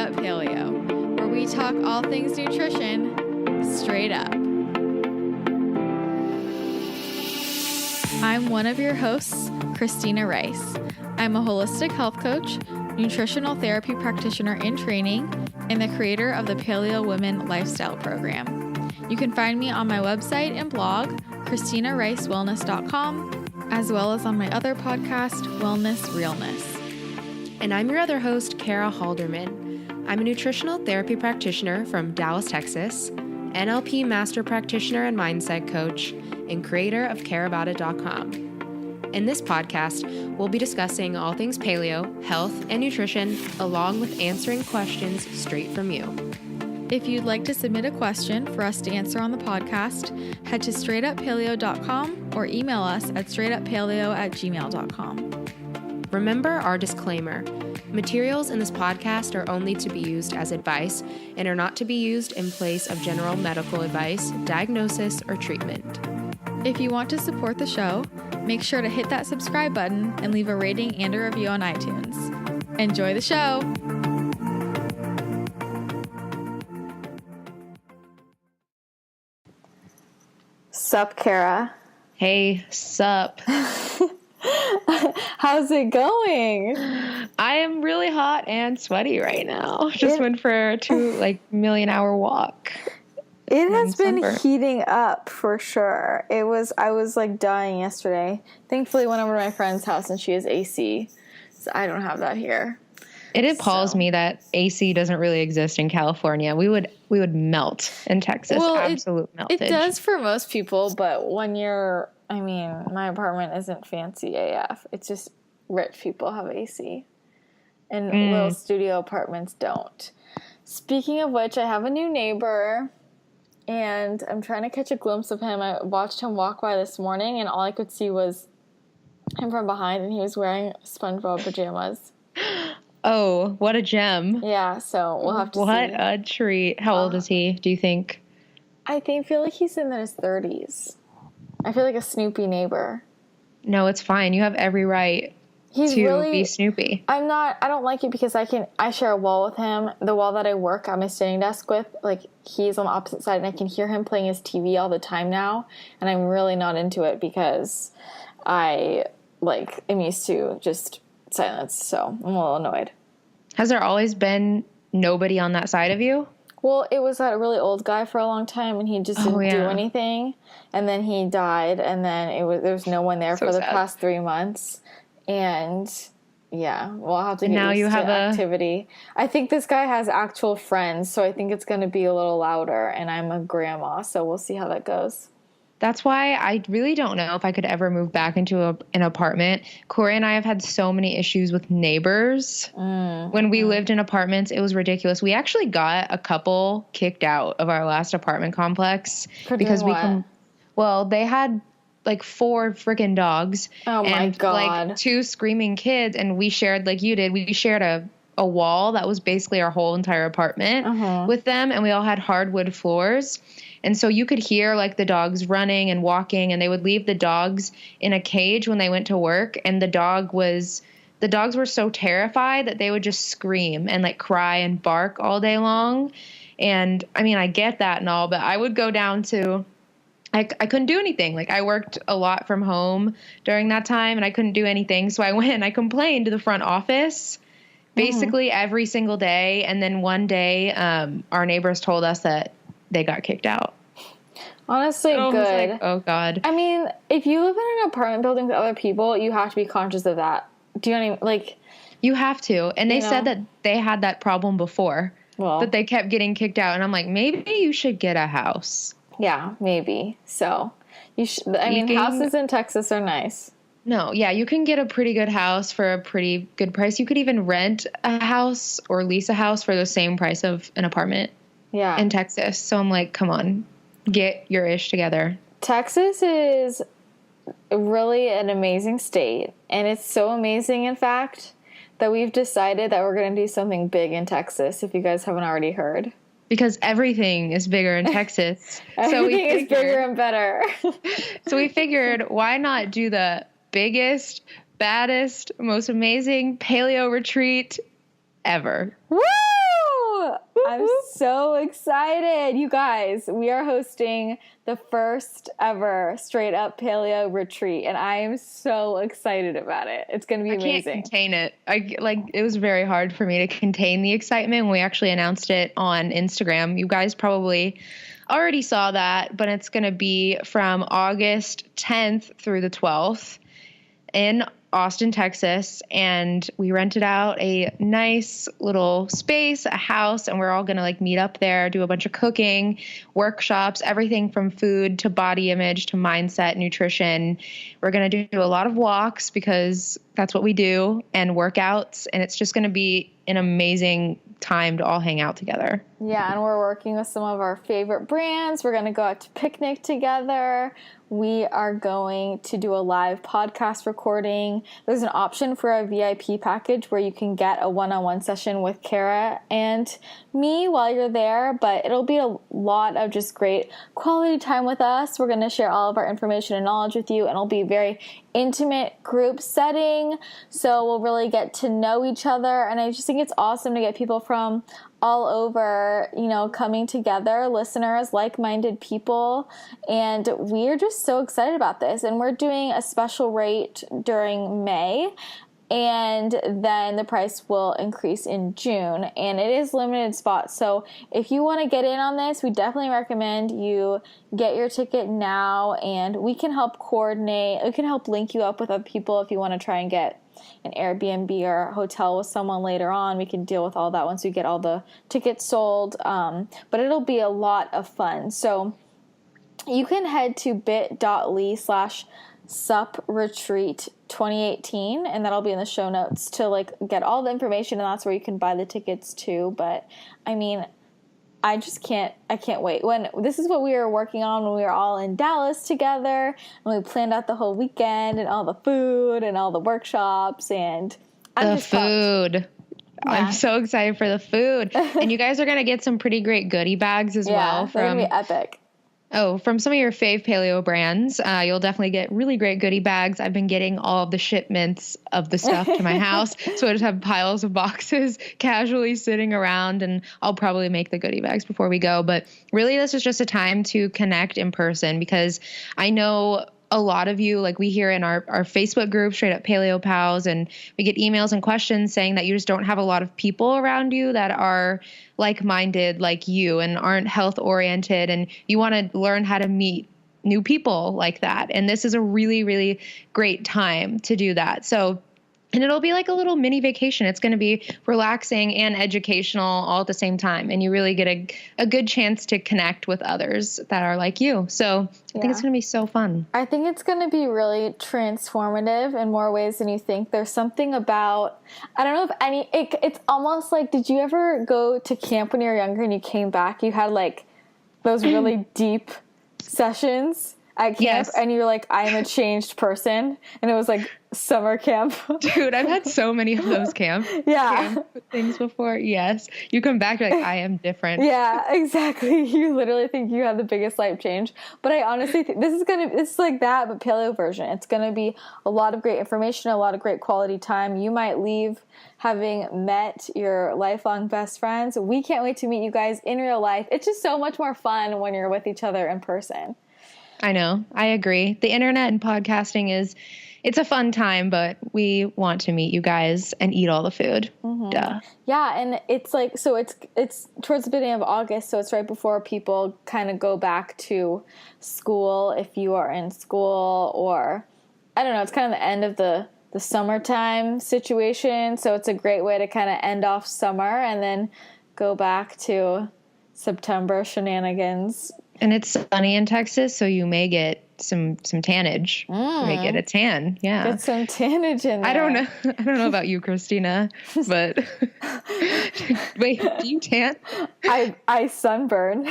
Up Paleo, where we talk all things nutrition straight up. I'm one of your hosts, Christina Rice. I'm a holistic health coach, nutritional therapy practitioner in training, and the creator of the Paleo Women Lifestyle Program. You can find me on my website and blog, ChristinaRiceWellness.com, as well as on my other podcast, Wellness Realness. And I'm your other host, Kara Halderman. I'm a nutritional therapy practitioner from Dallas, Texas, NLP master practitioner and mindset coach, and creator of careaboutit.com. In this podcast, we'll be discussing all things paleo, health, and nutrition, along with answering questions straight from you. If you'd like to submit a question for us to answer on the podcast, head to straightuppaleo.com or email us at straightuppaleo@gmail.com. Remember our disclaimer. Materials in this podcast are only to be used as advice and are not to be used in place of general medical advice, diagnosis, or treatment. If you want to support the show, make sure to hit that subscribe button and leave a rating and a review on iTunes. Enjoy the show! Sup, Kara? Hey, sup? How's it going? I am really hot and sweaty right now. Just went for a 2 million-hour walk. It has been heating up for sure. I was dying yesterday. Thankfully, went over to my friend's house and she has AC, so I don't have that here. It appalls me that AC doesn't really exist in California. We would melt in Texas. Well, absolute meltage. It does for most people, but my apartment isn't fancy AF. It's just rich people have AC. And little studio apartments don't. Speaking of which, I have a new neighbor, and I'm trying to catch a glimpse of him. I watched him walk by this morning, and all I could see was him from behind, and he was wearing SpongeBob pajamas. Oh, what a gem. Yeah, so we'll have to see. What a treat. How old is he, do you think? I feel like he's in his 30s. I feel like a Snoopy neighbor. No, it's fine. You have every right to be Snoopy. I don't like it because I share a wall with him. The wall that I work at my standing desk with, he's on the opposite side, and I can hear him playing his TV all the time now, and I'm really not into it because I am used to just silence, so I'm a little annoyed. Has there always been nobody on that side of you? Well, it was that really old guy for a long time, and he just didn't do anything, and then he died, and then there was no one there for the past 3 months, and yeah, we'll have to get used to activity. I think this guy has actual friends, so I think it's going to be a little louder, and I'm a grandma, so we'll see how that goes. That's why I really don't know if I could ever move back into an apartment. Corey and I have had so many issues with neighbors. When we lived in apartments, it was ridiculous. We actually got a couple kicked out of our last apartment complex because they had 4 freaking dogs. Oh my God. 2 screaming kids, and we shared, like you did, we shared a wall that was basically our whole entire apartment with them, and we all had hardwood floors. And so you could hear the dogs running and walking, and they would leave the dogs in a cage when they went to work. And the dogs were so terrified that they would just scream and cry and bark all day long. And I get that and all, but I would go down to, I couldn't do anything. I worked a lot from home during that time, and I couldn't do anything. So I went and I complained to the front office basically every single day. And then one day, our neighbors told us that they got kicked out. Honestly, good. Oh, God. If you live in an apartment building with other people, you have to be conscious of that. Do you know what I mean? You have to. And they said that they had that problem before, but they kept getting kicked out. And I'm like, maybe you should get a house. Yeah, maybe. So, you should. Houses in Texas are nice. No, yeah, you can get a pretty good house for a pretty good price. You could even rent a house or lease a house for the same price of an apartment. Yeah. In Texas. So I'm like, come on, get your ish together. Texas is really an amazing state. And it's so amazing, in fact, that we've decided that we're going to do something big in Texas, if you guys haven't already heard. Because everything is bigger in Texas. Everything is bigger and better. So we figured, why not do the biggest, baddest, most amazing paleo retreat ever? Woo! I'm so excited. You guys, we are hosting the first ever Straight Up Paleo retreat, and I am so excited about it. It's going to be amazing. I can't contain it. It was very hard for me to contain the excitement when we actually announced it on Instagram. You guys probably already saw that, but it's going to be from August 10th through the 12th in Austin, Texas, and we rented out a nice little space, a house, and we're all going to like meet up there, do a bunch of cooking, workshops, everything from food to body image to mindset, nutrition. We're going to do a lot of walks because that's what we do, and workouts, and it's just going to be an amazing time to all hang out together. Yeah, and we're working with some of our favorite brands. We're going to go out to picnic together. We are going to do a live podcast recording. There's an option for a VIP package where you can get a one-on-one session with Kara and me while you're there, but it'll be a lot of just great quality time with us. We're going to share all of our information and knowledge with you, and it'll be a very intimate group setting, so we'll really get to know each other, and I just think it's awesome to get people from all over, coming together, listeners, like-minded people, and we're just so excited about this. And we're doing a special rate during May, and then the price will increase in June, and it is limited spots. So if you want to get in on this, we definitely recommend you get your ticket now, and we can help coordinate. We can help link you up with other people if you want to try and get an Airbnb or a hotel with someone later on. We can deal with all that once we get all the tickets sold, but it'll be a lot of fun. So you can head to bit.ly/SUP retreat 2018, and that'll be in the show notes to get all the information, and that's where you can buy the tickets too. But I mean, I can't wait. This is what we were working on when we were all in Dallas together, and we planned out the whole weekend and all the food and all the workshops, and I'm food. Yeah. I'm so excited for the food. And you guys are going to get some pretty great goodie bags as well. They're going to be epic. From some of your fave paleo brands. You'll definitely get really great goodie bags. I've been getting all of the shipments of the stuff to my house. So I just have piles of boxes casually sitting around, and I'll probably make the goodie bags before we go. But really, this is just a time to connect in person, because I know a lot of you, we hear in our Facebook group, Straight Up Paleo Pals, and we get emails and questions saying that you just don't have a lot of people around you that are like-minded like you and aren't health-oriented, and you want to learn how to meet new people like that. And this is a really, really great time to do that. And it'll be like a little mini vacation. It's going to be relaxing and educational all at the same time. And you really get a good chance to connect with others that are like you. So I think it's going to be so fun. I think it's going to be really transformative in more ways than you think. There's something about, I don't know if it's almost like, did you ever go to camp when you were younger and you came back? You had those really deep sessions at camp, yes. And you're like, I am a changed person. And it was summer camp. Dude, I've had so many of those camp things before. Yes. You come back, you're like, I am different. Yeah, exactly. You literally think you had the biggest life change. But I honestly think this is like that, but paleo version. It's going to be a lot of great information, a lot of great quality time. You might leave having met your lifelong best friends. We can't wait to meet you guys in real life. It's just so much more fun when you're with each other in person. I know. I agree. The internet and podcasting it's a fun time, but we want to meet you guys and eat all the food. Mm-hmm. Duh. Yeah. And it's it's towards the beginning of August. So it's right before people kind of go back to school. If you are in school, or I don't know, it's kind of the end of the summertime situation. So it's a great way to kind of end off summer and then go back to September shenanigans. And it's sunny in Texas, so you may get some tannage. You may get a tan. Yeah. Get some tannage in there. I don't know about you, Christina, but wait, do you tan? I sunburn.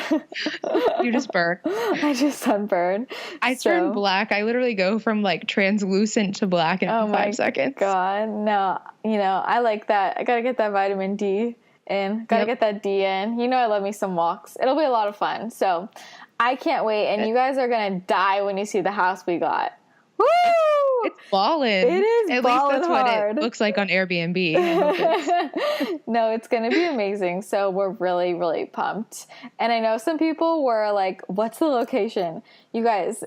You just burn. I just sunburn. I turn black. I literally go from translucent to black in 5 seconds. Oh my God. No, I like that. I got to get that vitamin D in. Got to get that D in. I love me some walks. It'll be a lot of fun. So I can't wait. And you guys are going to die when you see the house we got. Woo! It's ballin'. It is At least ballin' that's hard. what it looks like on Airbnb. I hope it's... No, it's going to be amazing. So we're really, really pumped. And I know some people were like, what's the location? You guys,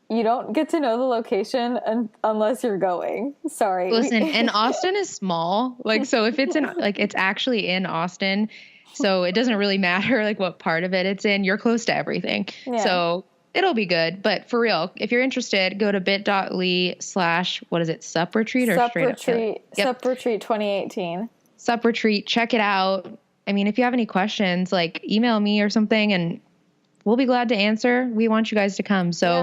you don't get to know the location unless you're going. Sorry. Listen, and Austin is small. Like, so if it's it's actually in Austin, so it doesn't really matter like what part of it it's in. You're close to everything. Yeah. So it'll be good. But for real, if you're interested, go to bit.ly/ what is it? SUP retreat or Straight Up Paleo? SUP retreat 2018. SUP retreat. Check it out. I mean, if you have any questions, like email me or something and we'll be glad to answer. We want you guys to come. So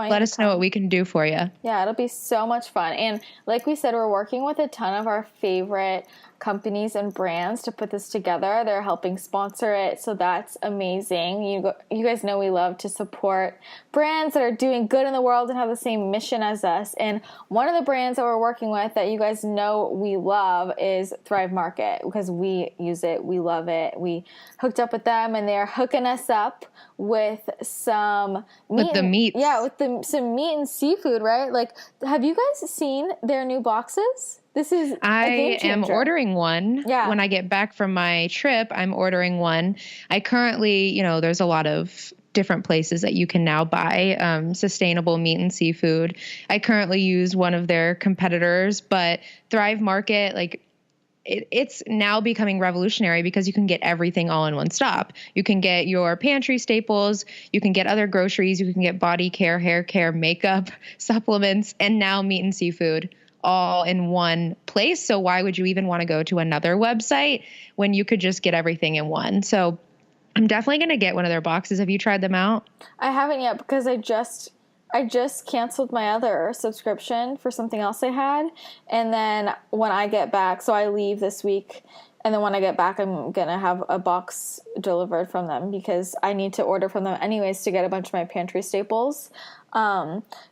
let us know what we can do for you. Yeah, it'll be so much fun. And like we said, we're working with a ton of our favorite companies and brands to put this together. They're helping sponsor it, so that's amazing. You guys know we love to support brands that are doing good in the world and have the same mission as us. And one of the brands that we're working with that you guys know we love is Thrive Market, because we use it, we love it. We hooked up with them, and they're hooking us up with some meat. With the meats. Yeah, with some meat and seafood, right? Like, have you guys seen their new boxes? This is I am ordering one. Yeah. When I get back from my trip, I'm ordering one. I currently, there's a lot of different places that you can now buy sustainable meat and seafood. I currently use one of their competitors, but Thrive Market, it's now becoming revolutionary because you can get everything all in one stop. You can get your pantry staples, you can get other groceries, you can get body care, hair care, makeup, supplements, and now meat and seafood all in one place. So why would you even want to go to another website when you could just get everything in one? So I'm definitely going to get one of their boxes. Have you tried them out? I haven't yet because I just canceled my other subscription for something else I had. And then when I get back, so I leave this week, and then when I get back, I'm going to have a box delivered from them because I need to order from them anyways to get a bunch of my pantry staples.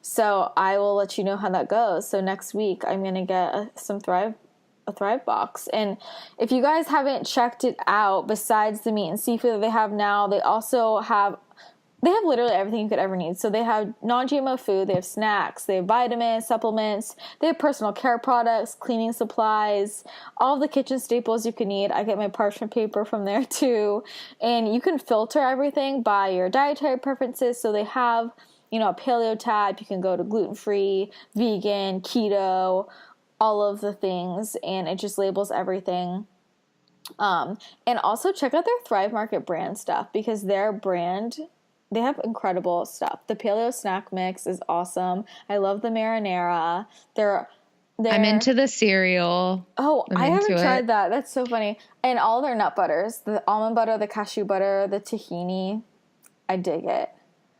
So I will let you know how that goes. So next week I'm going to get a Thrive box. And if you guys haven't checked it out, besides the meat and seafood that they have now, they have literally everything you could ever need. So they have non-GMO food, they have snacks, they have vitamins, supplements, they have personal care products, cleaning supplies, all the kitchen staples you could need. I get my parchment paper from there too. And you can filter everything by your dietary preferences. So they have, a paleo tab. You can go to gluten-free, vegan, keto, all of the things, and it just labels everything. And also check out their Thrive Market brand stuff, because their brand, they have incredible stuff. The paleo snack mix is awesome. I love the marinara. I'm into the cereal. Oh, I haven't tried that. That's so funny. And all their nut butters, the almond butter, the cashew butter, the tahini. I dig it.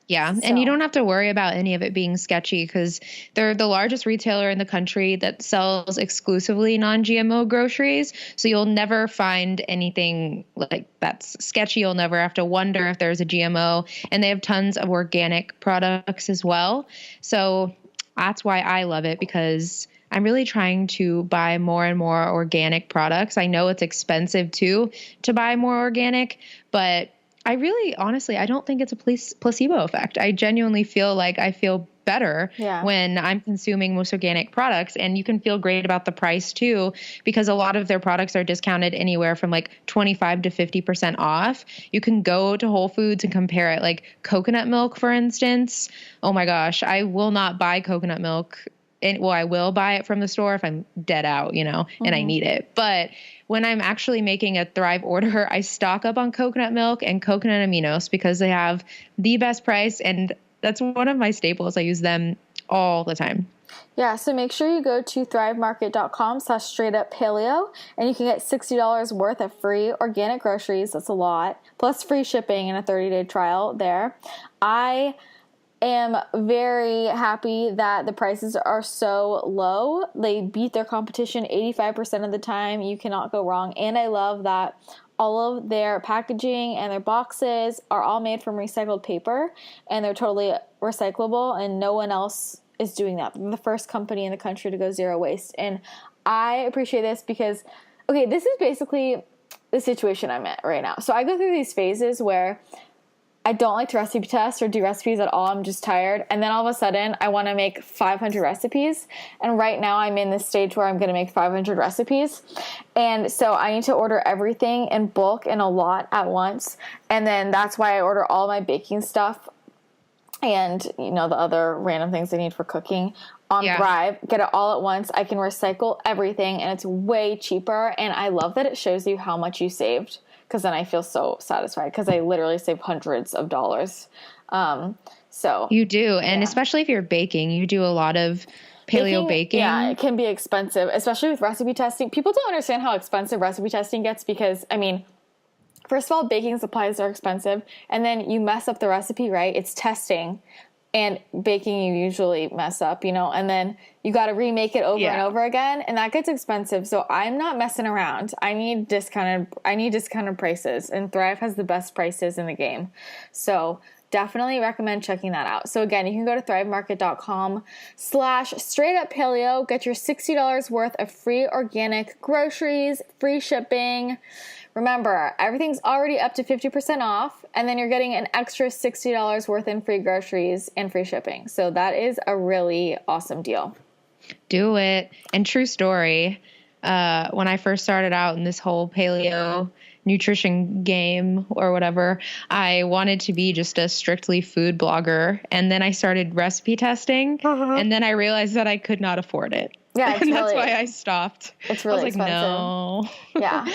Yeah, and you don't have to worry about any of it being sketchy because they're the largest retailer in the country that sells exclusively non-GMO groceries. So you'll never find anything like that's sketchy. You'll never have to wonder if there's a GMO. And they have tons of organic products as well. So that's why I love it, because I'm really trying to buy more and more organic products. I know it's expensive too to buy more organic, but I really, honestly, I don't think it's a placebo effect. I genuinely feel like I feel better when I'm consuming most organic products, and you can feel great about the price too, because a lot of their products are discounted anywhere from 25 to 50% off. You can go to Whole Foods and compare it, like coconut milk, for instance. Oh my gosh, I will not buy coconut milk. I will buy it from the store if I'm dead out, and I need it. But when I'm actually making a Thrive order, I stock up on coconut milk and coconut aminos because they have the best price, and that's one of my staples. I use them all the time. Yeah, so make sure you go to thrivemarket.com/straightuppaleo, and you can get $60 worth of free organic groceries. That's a lot. Plus free shipping and a 30-day trial there. I am very happy that the prices are so low. They beat their competition 85% of the time. You cannot go wrong. And I love that all of their packaging and their boxes are all made from recycled paper, and they're totally recyclable, and no one else is doing that. They're the first company in the country to go zero waste. And I appreciate this because, this is basically the situation I'm at right now. So I go through these phases where I don't like to recipe test or do recipes at all. I'm just tired. And then all of a sudden, I want to make 500 recipes. And right now, I'm in this stage where I'm going to make 500 recipes. And so I need to order everything in bulk and a lot at once. And then that's why I order all my baking stuff and, you know, the other random things I need for cooking on Thrive. Get it all at once. I can recycle everything, and it's way cheaper. And I love that it shows you how much you saved, because then I feel so satisfied, because I literally save hundreds of dollars. So you do. And especially if you're baking, you do a lot of paleo baking. Yeah, it can be expensive, especially with recipe testing. People don't understand how expensive recipe testing gets because, I mean, first of all, baking supplies are expensive. And then you mess up the recipe, right? It's testing. And baking, you usually mess up, you know, and then you got to remake it over and over again, and that gets expensive. So I'm not messing around. I need discounted prices, and Thrive has the best prices in the game. So definitely recommend checking that out. So again, you can go to thrivemarket.com/straightuppaleo, get your $60 worth of free organic groceries, free shipping. Remember, everything's already up to 50% off, and then you're getting an extra $60 worth in free groceries and free shipping. So that is a really awesome deal. Do it. And true story, when I first started out in this whole paleo nutrition game or whatever, I wanted to be just a strictly food blogger. And then I started recipe testing, and then I realized that I could not afford it. Yeah, and that's why I stopped. It's really expensive. No. Yeah.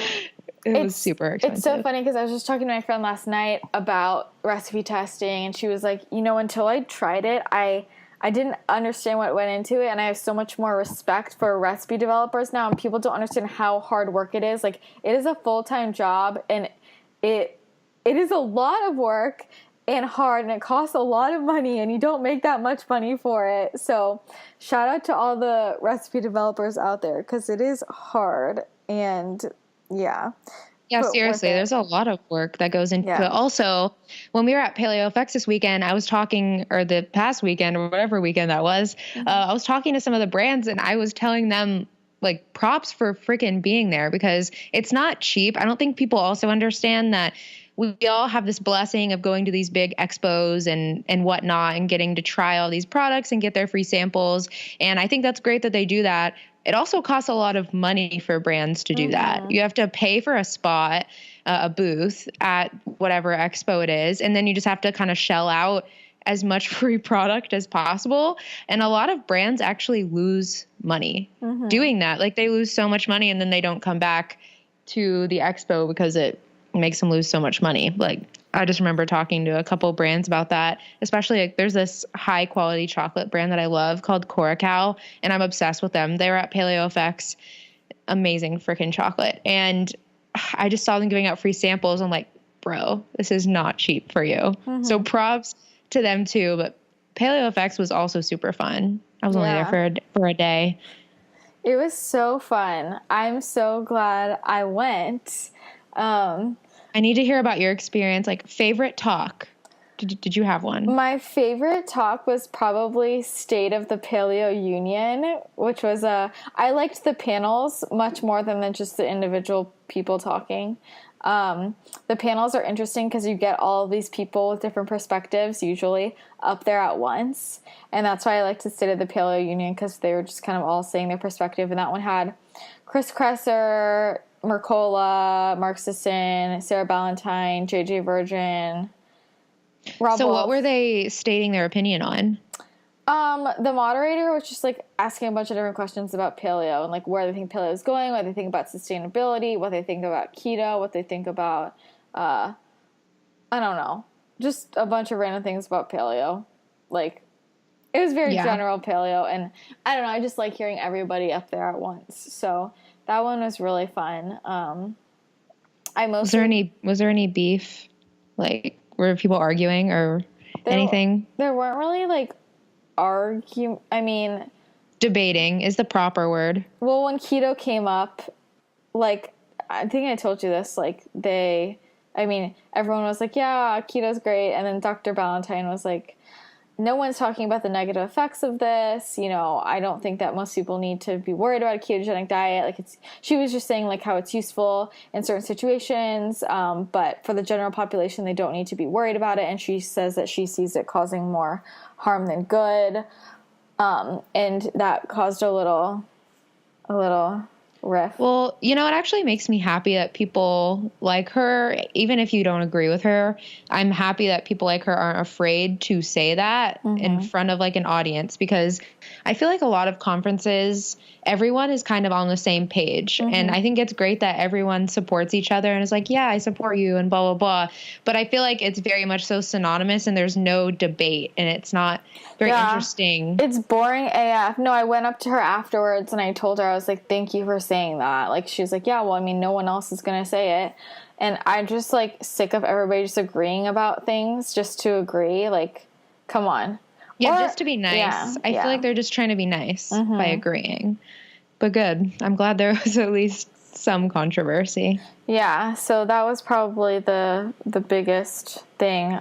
It was super expensive. It's so funny because I was just talking to my friend last night about recipe testing, and she was like, you know, until I tried it, I didn't understand what went into it, and I have so much more respect for recipe developers now, and people don't understand how hard work it is. Like, it is a full-time job, and it is a lot of work and hard, and it costs a lot of money, and you don't make that much money for it. So shout out to all the recipe developers out there, because it is hard, and yeah. Yeah, seriously, there's a lot of work that goes into it. Also, when we were at Paleo FX this weekend, I was talking, or the past weekend, or whatever weekend that was, I was talking to some of the brands, and I was telling them, like, props for freaking being there, because it's not cheap. I don't think people also understand that we all have this blessing of going to these big expos and whatnot, and getting to try all these products and get their free samples. And I think that's great that they do that. It also costs a lot of money for brands to do that. You have to pay for a spot, a booth at whatever expo it is, and then you just have to kind of shell out as much free product as possible. And a lot of brands actually lose money doing that. Like, they lose so much money, and then they don't come back to the expo because it makes them lose so much money. Like, I just remember talking to a couple brands about that, especially, like, there's this high quality chocolate brand that I love called Coracal, and I'm obsessed with them. They were at Paleo FX, amazing freaking chocolate. And I just saw them giving out free samples. I'm like, bro, this is not cheap for you. So props to them too. But Paleo FX was also super fun. I was only there for a day. It was so fun. I'm so glad I went. I need to hear about your experience. Like, favorite talk. Did you have one? My favorite talk was probably State of the Paleo Union, which was I liked the panels much more than just the individual people talking. The panels are interesting because you get all of these people with different perspectives, usually, up there at once. And that's why I liked the State of the Paleo Union, because they were just kind of all saying their perspective. And that one had Chris Kresser, Mercola, Mark Sisson, Sarah Ballantyne, JJ Virgin, Rob So Wolf. what were they stating their opinion on? The moderator was just, like, asking a bunch of different questions about paleo and, like, where they think paleo is going, what they think about sustainability, what they think about keto, what they think about, I don't know, just a bunch of random things about paleo. Like, it was very general paleo, and I don't know, I just like hearing everybody up there at once. So that one was really fun. Was there any beef? Like, were people arguing or anything? There weren't really, like, debating is the proper word. Well, when keto came up, like, I think I told you this, like, everyone was like, yeah, keto's great. And then Dr. Ballantyne was like, no one's talking about the negative effects of this. You know, I don't think that most people need to be worried about a ketogenic diet. Like, she was just saying like how it's useful in certain situations, but for the general population, they don't need to be worried about it. And she says that she sees it causing more harm than good, and that caused a little riff. Well, you know, it actually makes me happy that people like her, even if you don't agree with her, I'm happy that people like her aren't afraid to say that in front of like an audience, because I feel like a lot of conferences, everyone is kind of on the same page. And I think it's great that everyone supports each other and is like, yeah, I support you and blah, blah, blah. But I feel like it's very much so synonymous and there's no debate and it's not very interesting. It's boring AF. No, I went up to her afterwards and I told her, I was like, thank you for saying that. Like, she was like, yeah, well, I mean, no one else is going to say it. And I'm just like sick of everybody just agreeing about things just to agree. Like, come on. Yeah, just to be nice. I feel like they're just trying to be nice by agreeing. But good. I'm glad there was at least some controversy. Yeah, so that was probably the biggest thing.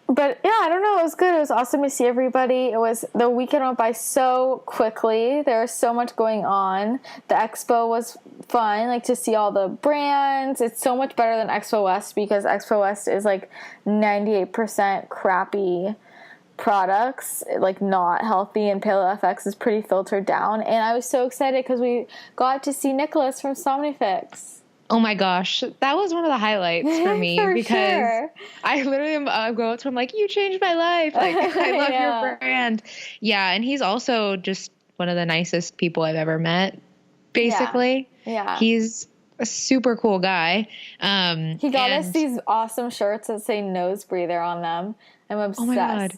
But yeah, I don't know. It was good. It was awesome to see everybody. The weekend went by so quickly. There was so much going on. The expo was fun, like to see all the brands. It's so much better than Expo West because Expo West is like 98% crappy products, like not healthy, and Paleo FX is pretty filtered down. And I was so excited because we got to see Nicholas from Somnifix. Oh my gosh, that was one of the highlights for me because I literally go up to him like, you changed my life. Like, I love your brand. Yeah, and he's also just one of the nicest people I've ever met, basically. Yeah. He's a super cool guy. He got us these awesome shirts that say nose breather on them. I'm obsessed. Oh my God.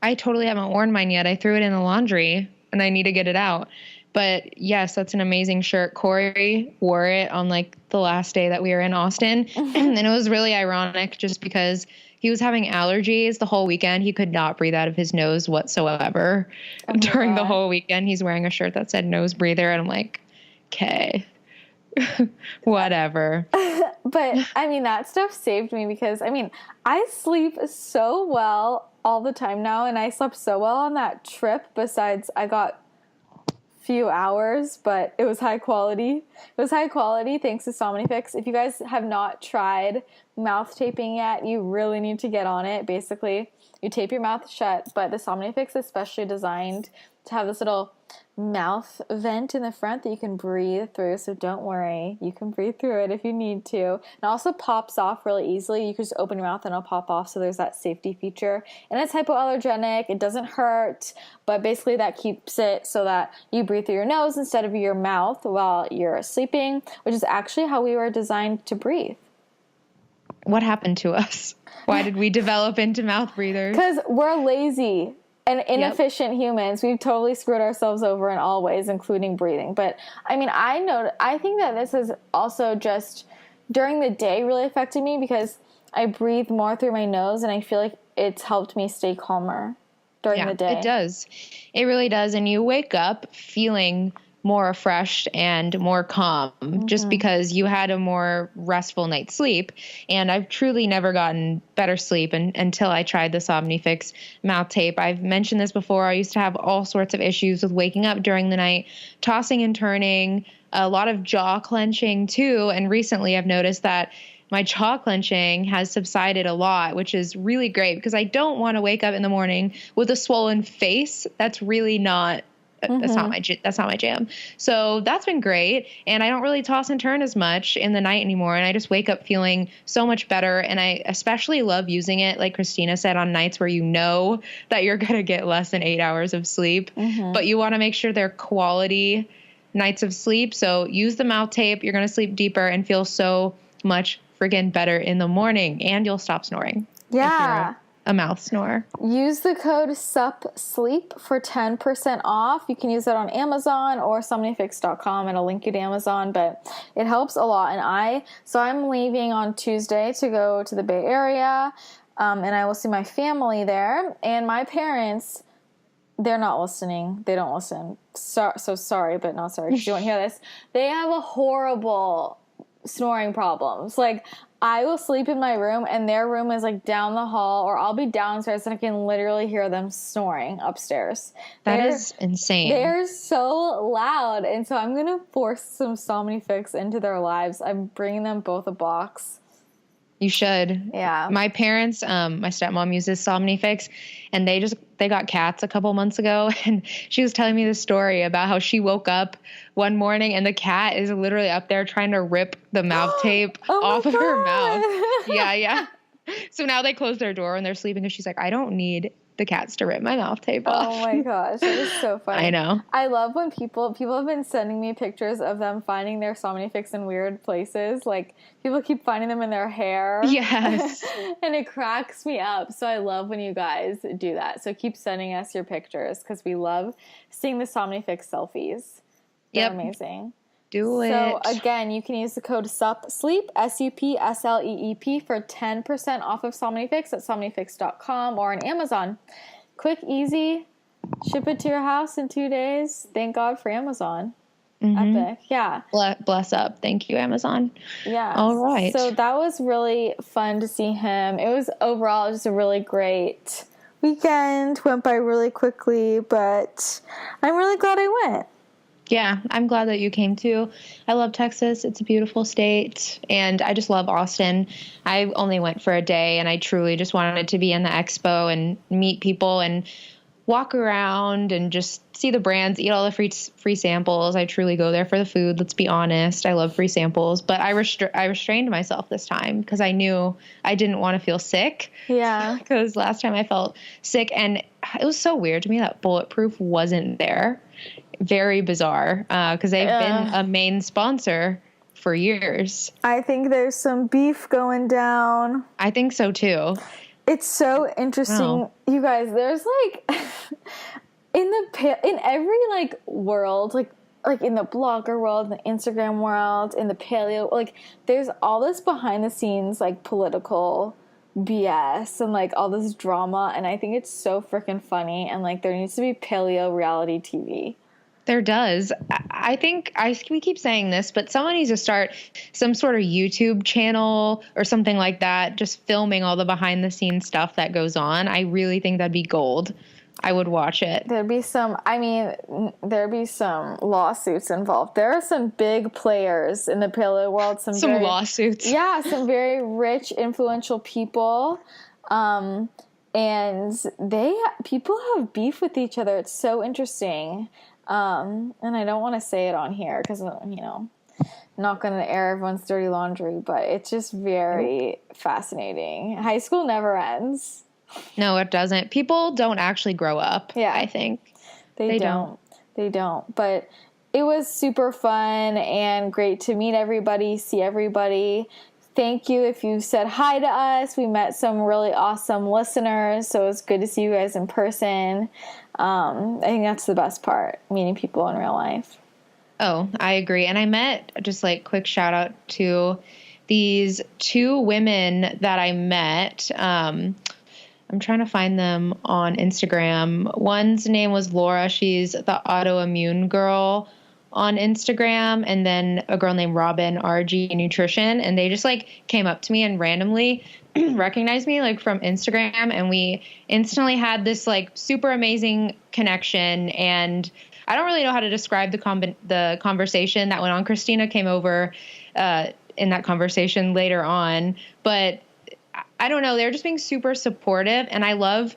I totally haven't worn mine yet. I threw it in the laundry and I need to get it out. But yes, that's an amazing shirt. Corey wore it on like the last day that we were in Austin. And it was really ironic just because he was having allergies the whole weekend. He could not breathe out of his nose whatsoever. During the whole weekend, he's wearing a shirt that said nose breather. And I'm like, okay, whatever. But I mean, that stuff saved me because I mean, I sleep so well all the time now. And I slept so well on that trip. Besides, I got few hours, but it was high quality. It was high quality thanks to Somnifix. If you guys have not tried mouth taping yet, you really need to get on it. Basically, you tape your mouth shut, but the Somnifix is especially designed to have this little mouth vent in the front that you can breathe through, so don't worry, you can breathe through it if you need to. It also pops off really easily. You can just open your mouth and it'll pop off, so there's that safety feature. And it's hypoallergenic, it doesn't hurt, but basically that keeps it so that you breathe through your nose instead of your mouth while you're sleeping, which is actually how we were designed to breathe. What happened to us? Why did we develop into mouth breathers? Because we're lazy and inefficient humans. We've totally screwed ourselves over in all ways, including breathing. But I mean, I think that this is also just during the day really affected me because I breathe more through my nose and I feel like it's helped me stay calmer during the day. It does. It really does. And you wake up feeling more refreshed and more calm just because you had a more restful night's sleep. And I've truly never gotten better sleep until I tried the Somnifix mouth tape. I've mentioned this before. I used to have all sorts of issues with waking up during the night, tossing and turning, a lot of jaw clenching too. And recently I've noticed that my jaw clenching has subsided a lot, which is really great because I don't want to wake up in the morning with a swollen face. That's really not That's not my jam. So that's been great. And I don't really toss and turn as much in the night anymore. And I just wake up feeling so much better. And I especially love using it, like Christina said, on nights where you know that you're going to get less than 8 hours of sleep, but you want to make sure they're quality nights of sleep. So use the mouth tape. You're going to sleep deeper and feel so much friggin' better in the morning. And you'll stop snoring. Yeah. A mouth snore. Use the code SUP sleep for 10% off. You can use it on Amazon or somnifix.com. It'll link you to Amazon, but it helps a lot. And I'm leaving on Tuesday to go to the Bay Area, and I will see my family there. And my parents, they're not listening. They don't listen. So sorry, but not sorry because you won't hear this. They have a horrible snoring problems. Like, I will sleep in my room and their room is like down the hall, or I'll be downstairs and I can literally hear them snoring upstairs. That is insane. They're so loud. And so I'm going to force some Somnifix into their lives. I'm bringing them both a box. You should. Yeah. My parents, my stepmom uses Somnifix, and they got cats a couple months ago, and she was telling me this story about how she woke up one morning and the cat is literally up there trying to rip the mouth tape off of her mouth. Yeah. So now they close their door when they're sleeping, and she's like, I don't need the cats to rip my mouth tape off. Oh my gosh, that is so funny. I know. I love when people have been sending me pictures of them finding their Somnifix in weird places. Like, people keep finding them in their hair. Yes. And it cracks me up. So I love when you guys do that. So keep sending us your pictures because we love seeing the Somnifix selfies. They're amazing. Do it. So again, you can use the code SUPSLEEP, SUPSLEEP, for 10% off of Somnifix at somnifix.com or on Amazon. Quick, easy, ship it to your house in 2 days. Thank God for Amazon. Mm-hmm. Epic. Yeah. Bless up. Thank you, Amazon. Yeah. All right. So that was really fun to see him. It was overall just a really great weekend. Went by really quickly, but I'm really glad I went. Yeah, I'm glad that you came too. I love Texas. It's a beautiful state, and I just love Austin. I only went for a day, and I truly just wanted to be in the expo and meet people and walk around and just see the brands, eat all the free samples. I truly go there for the food. Let's be honest. I love free samples, but I restrained myself this time because I knew I didn't want to feel sick. Yeah. Because last time I felt sick, and it was so weird to me that Bulletproof wasn't there. Very bizarre because they've been a main sponsor for years. I think there's some beef going down. I think so too. It's so interesting. Wow. You guys, there's like in every like world, like in the blogger world, in the Instagram world, in the paleo, like there's all this behind the scenes like political BS and like all this drama, and I think it's so freaking funny, and like there needs to be paleo reality TV. There does. I think we keep saying this, but someone needs to start some sort of YouTube channel or something like that, just filming all the behind the scenes stuff that goes on. I really think that'd be gold. I would watch it. There'd be some lawsuits involved. There are some big players in the paleo world. Some lawsuits. Yeah, some very rich, influential people. And people have beef with each other. It's so interesting. And I don't want to say it on here because, not going to air everyone's dirty laundry, but it's just very fascinating. High school never ends. No, it doesn't. People don't actually grow up. Yeah. I think. They don't. They don't. But it was super fun and great to meet everybody, see everybody. Thank you if you said hi to us. We met some really awesome listeners, so it was good to see you guys in person. I think that's the best part, meeting people in real life. Oh, I agree. And I met, just like quick shout out to these two women that I met. I'm trying to find them on Instagram. One's name was Laura. She's the autoimmune girl on Instagram, and then a girl named Robin, RG Nutrition, and they just like came up to me and randomly recognized me like from Instagram, and we instantly had this like super amazing connection. And I don't really know how to describe the conversation that went on. Christina came over in that conversation later on, but I don't know, they're just being super supportive, and I love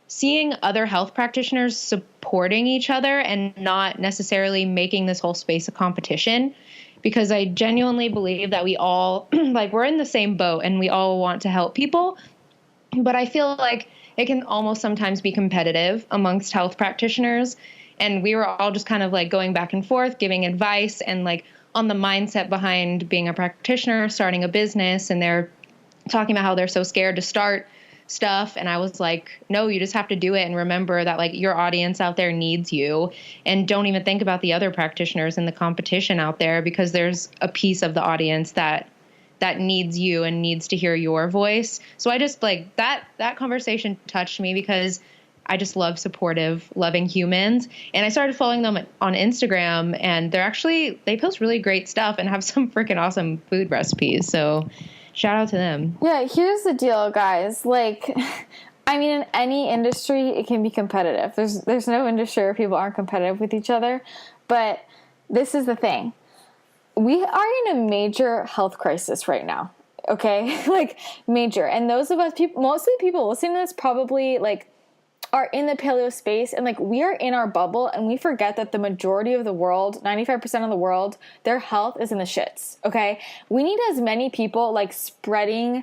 seeing other health practitioners supporting each other and not necessarily making this whole space a competition, because I genuinely believe that we all like we're in the same boat and we all want to help people. But I feel like it can almost sometimes be competitive amongst health practitioners. And we were all just kind of like going back and forth, giving advice and like on the mindset behind being a practitioner, starting a business. And they're talking about how they're so scared to start stuff. And I was like, no, you just have to do it. And remember that like your audience out there needs you, and don't even think about the other practitioners in the competition out there, because there's a piece of the audience that needs you and needs to hear your voice. So I just like that conversation touched me because I just love supportive, loving humans. And I started following them on Instagram, and they post really great stuff and have some freaking awesome food recipes. So shout out to them. Yeah, here's the deal, guys. Like, I mean, in any industry, it can be competitive. There's no industry where people aren't competitive with each other. But this is the thing. We are in a major health crisis right now. Okay? Like, major. And those of us, mostly people listening to this probably, like, are in the paleo space, and like we are in our bubble, and we forget that the majority of the world, 95% of the world, their health is in the shits. Okay, we need as many people like spreading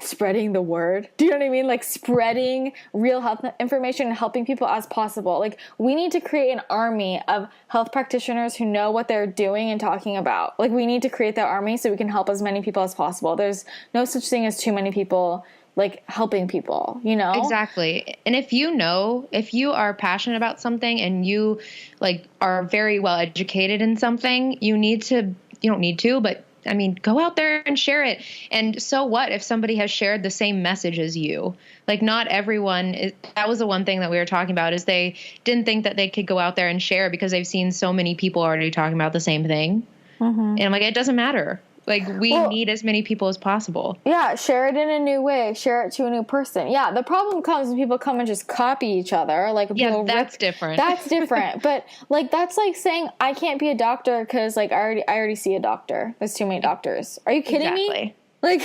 the word. Do you know what I mean? Like spreading real health information and helping people as possible. Like we need to create an army of health practitioners who know what they're doing and talking about. Like we need to create that army so we can help as many people as possible. There's no such thing as too many people like helping people, you know? Exactly. And if you are passionate about something and you like are very well educated in something, you don't need to, but I mean, go out there and share it. And so what if somebody has shared the same message as you? Like not everyone that was the one thing that we were talking about is they didn't think that they could go out there and share because they've seen so many people already talking about the same thing. Mm-hmm. And I'm like, it doesn't matter. Like, we need as many people as possible. Yeah, share it in a new way. Share it to a new person. Yeah, the problem comes when people come and just copy each other. Like, yeah, that's different. That's different. But, like, that's like saying, I can't be a doctor because, like, I already see a doctor. There's too many doctors. Are you kidding me? Like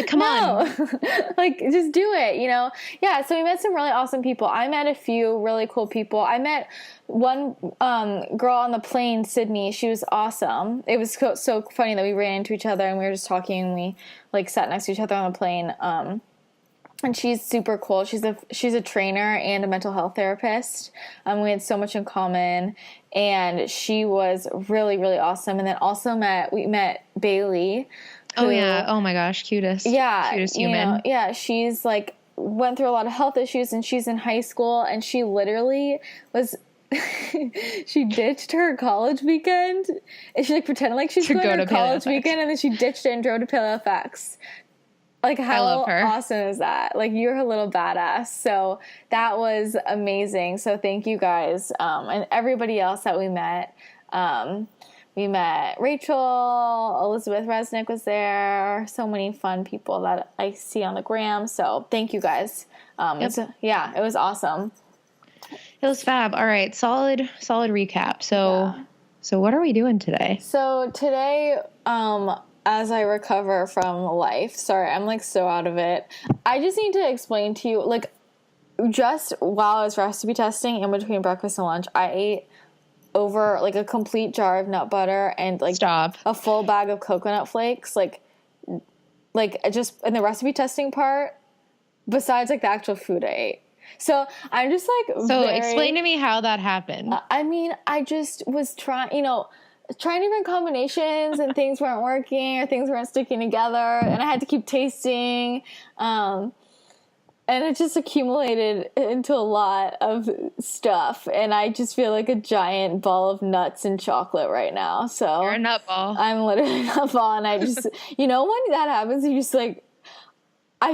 come on. Like, just do it, you know? Yeah, so we met some really awesome people. I met a few really cool people. I met one girl on the plane, Sydney. She was awesome. It was so funny that we ran into each other and we were just talking and we, like, sat next to each other on the plane. And she's super cool. She's a trainer and a mental health therapist. We had so much in common, and she was really, really awesome. And then also we met Bailey. Oh yeah. Oh my gosh. Cutest. Yeah. Cutest human. You know, yeah. She's like went through a lot of health issues, and she's in high school, and she literally was, she ditched her college weekend, and she like pretended like she's going to her college weekend, and then she ditched it and drove to PaleoFX. Like, how awesome is that? Like, you're a little badass. So that was amazing. So thank you guys. And everybody else that we met. We met Rachel, Elizabeth Resnick was there. So many fun people that I see on the gram. So thank you guys. It was awesome. It was fab. All right. Solid recap. So what are we doing today? So today, as I recover from life, sorry, I'm like so out of it. I just need to explain to you, like, just while I was recipe testing in between breakfast and lunch, I ate over like a complete jar of nut butter and like a full bag of coconut flakes, like just in the recipe testing part, besides like the actual food I ate. So I'm just like, explain to me how that happened. I mean, I just was trying different combinations, and things weren't working or things weren't sticking together, and I had to keep tasting. And it just accumulated into a lot of stuff, and I just feel like a giant ball of nuts and chocolate right now. So you're a nut ball. I'm literally a nut ball, and I just, when that happens, you just like, I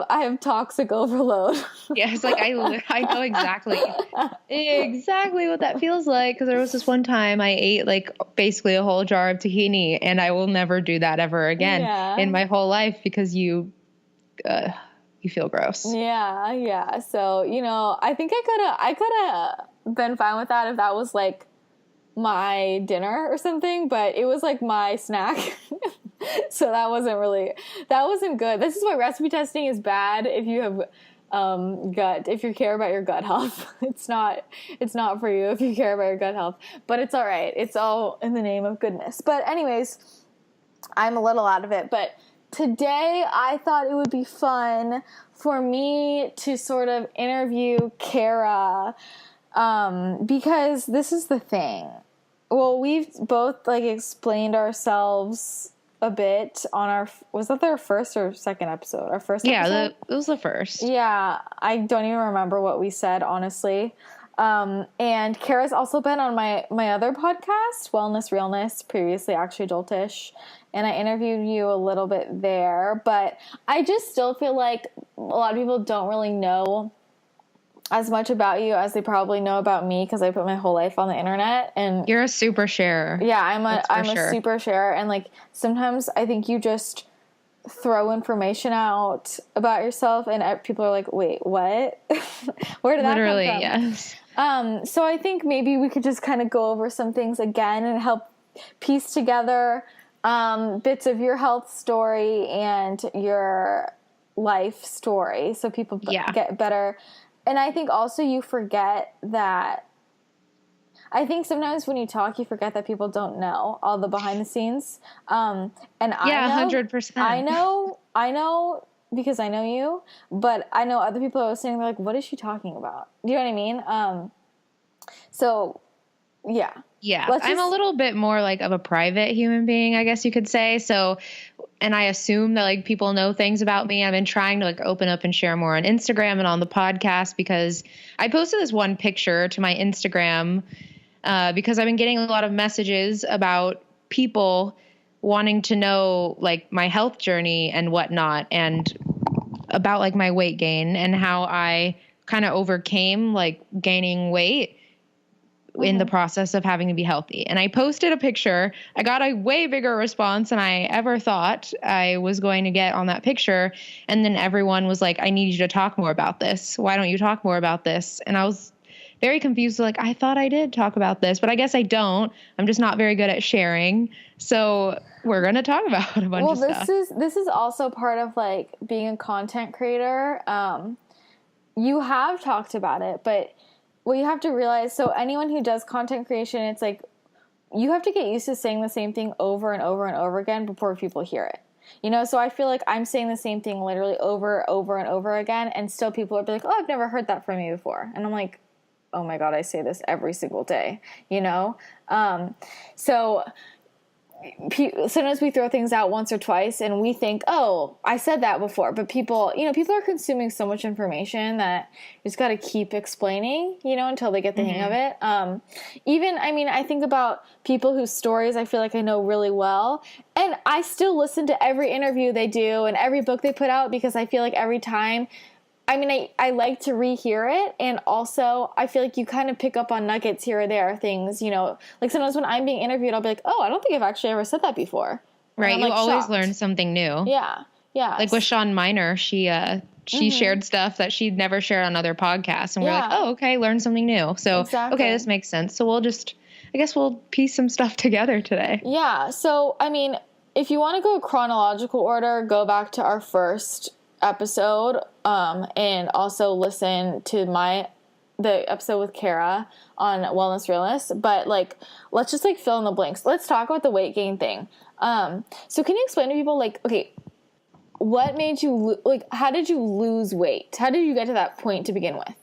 have toxic overload. Yeah, it's like I know exactly what that feels like, because there was this one time I ate like basically a whole jar of tahini, and I will never do that ever again in my whole life because you feel gross. Yeah. So, I think I could have been fine with that if that was like my dinner or something, but it was like my snack. So that wasn't good. This is why recipe testing is bad if you have if you care about your gut health. It's not for you if you care about your gut health, but it's all right. It's all in the name of goodness. But anyways, I'm a little out of it, but today I thought it would be fun for me to sort of interview Kara, because this is the thing. Well, we've both like explained ourselves a bit on was that their first or second episode? Our first episode? Yeah, it was the first. Yeah, I don't even remember what we said, honestly. And Kara's also been on my other podcast, Wellness Realness, previously Actually Adultish, and I interviewed you a little bit there, but I just still feel like a lot of people don't really know as much about you as they probably know about me, because I put my whole life on the internet. And you're a super sharer. Yeah, I'm a super sharer, and like sometimes I think you just throw information out about yourself, and people are like, wait, what? Where did that come from? Yes. So I think maybe we could just kind of go over some things again and help piece together bits of your health story and your life story so people get better. And I think also you forget that, I think sometimes when you talk, you forget that people don't know all the behind the scenes. And I know, 100%. I know because I know you, but I know other people are listening. They're like, what is she talking about? Do you know what I mean? So yeah. Yeah. I'm a little bit more like of a private human being, I guess you could say. So, and I assume that like people know things about me. I've been trying to like open up and share more on Instagram and on the podcast, because I posted this one picture to my Instagram because I've been getting a lot of messages about people wanting to know like my health journey and whatnot, and about like my weight gain and how I kind of overcame like gaining weight in the process of having to be healthy. And I posted a picture. I got a way bigger response than I ever thought I was going to get on that picture. And then everyone was like, I need you to talk more about this. Why don't you talk more about this? And I was very confused. Like, I thought I did talk about this, but I guess I don't. I'm just not very good at sharing. So we're going to talk about a bunch of stuff. This is also part of like being a content creator. You have talked about it, but what you have to realize, so anyone who does content creation, it's like you have to get used to saying the same thing over and over and over again before people hear it. You know, so I feel like I'm saying the same thing literally over and over again, and still people would be like, oh, I've never heard that from you before. And I'm like, oh my God, I say this every single day, you know? So sometimes we throw things out once or twice and we think, oh, I said that before. But people are consuming so much information that you just got to keep explaining, you know, until they get the hang of it. I think about people whose stories I feel like I know really well. And I still listen to every interview they do and every book they put out, because I feel like every time, I like to rehear it, and also I feel like you kind of pick up on nuggets here or there, things, you know, like sometimes when I'm being interviewed, I'll be like, oh, I don't think I've actually ever said that before. Right. You always learn something new. Yeah. Yeah. Like with Sean Miner, she shared stuff that she'd never shared on other podcasts, and we're like, oh, okay, learn something new. So, okay, this makes sense. So I guess we'll piece some stuff together today. Yeah. So, if you want to go chronological order, go back to our first episode, and also listen to the episode with Kara on Wellness Realness. But like, let's just like fill in the blanks. Let's talk about the weight gain thing. So can you explain to people, like, okay, what made you how did you lose weight? How did you get to that point to begin with?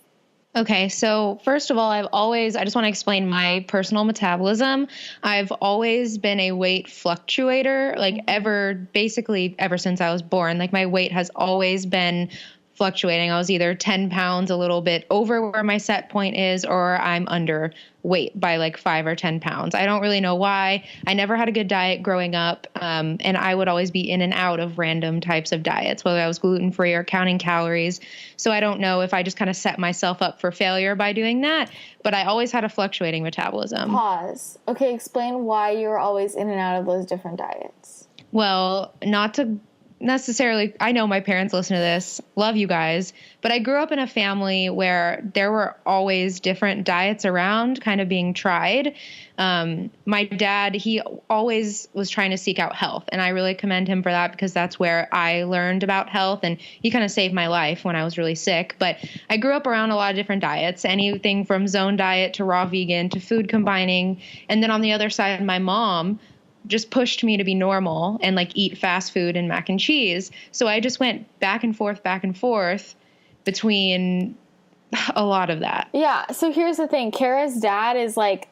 Okay, so first of all, I just want to explain my personal metabolism. I've always been a weight fluctuator, basically ever since I was born. Like, my weight has always been fluctuating. I was either 10 pounds, a little bit over where my set point is, or I'm underweight by like 5 or 10 pounds. I don't really know why. I never had a good diet growing up. And I would always be in and out of random types of diets, whether I was gluten-free or counting calories. So I don't know if I just kind of set myself up for failure by doing that, but I always had a fluctuating metabolism. Pause. Okay. Explain why you were always in and out of those different diets. Well, not to necessarily, I know my parents listen to this, love you guys, but I grew up in a family where there were always different diets around kind of being tried. My dad, he always was trying to seek out health, and I really commend him for that, because that's where I learned about health, and he kind of saved my life when I was really sick. But I grew up around a lot of different diets, anything from zone diet to raw vegan to food combining. And then on the other side, my mom just pushed me to be normal and like eat fast food and mac and cheese. So I just went back and forth between a lot of that. Yeah. So here's the thing. Kara's dad is like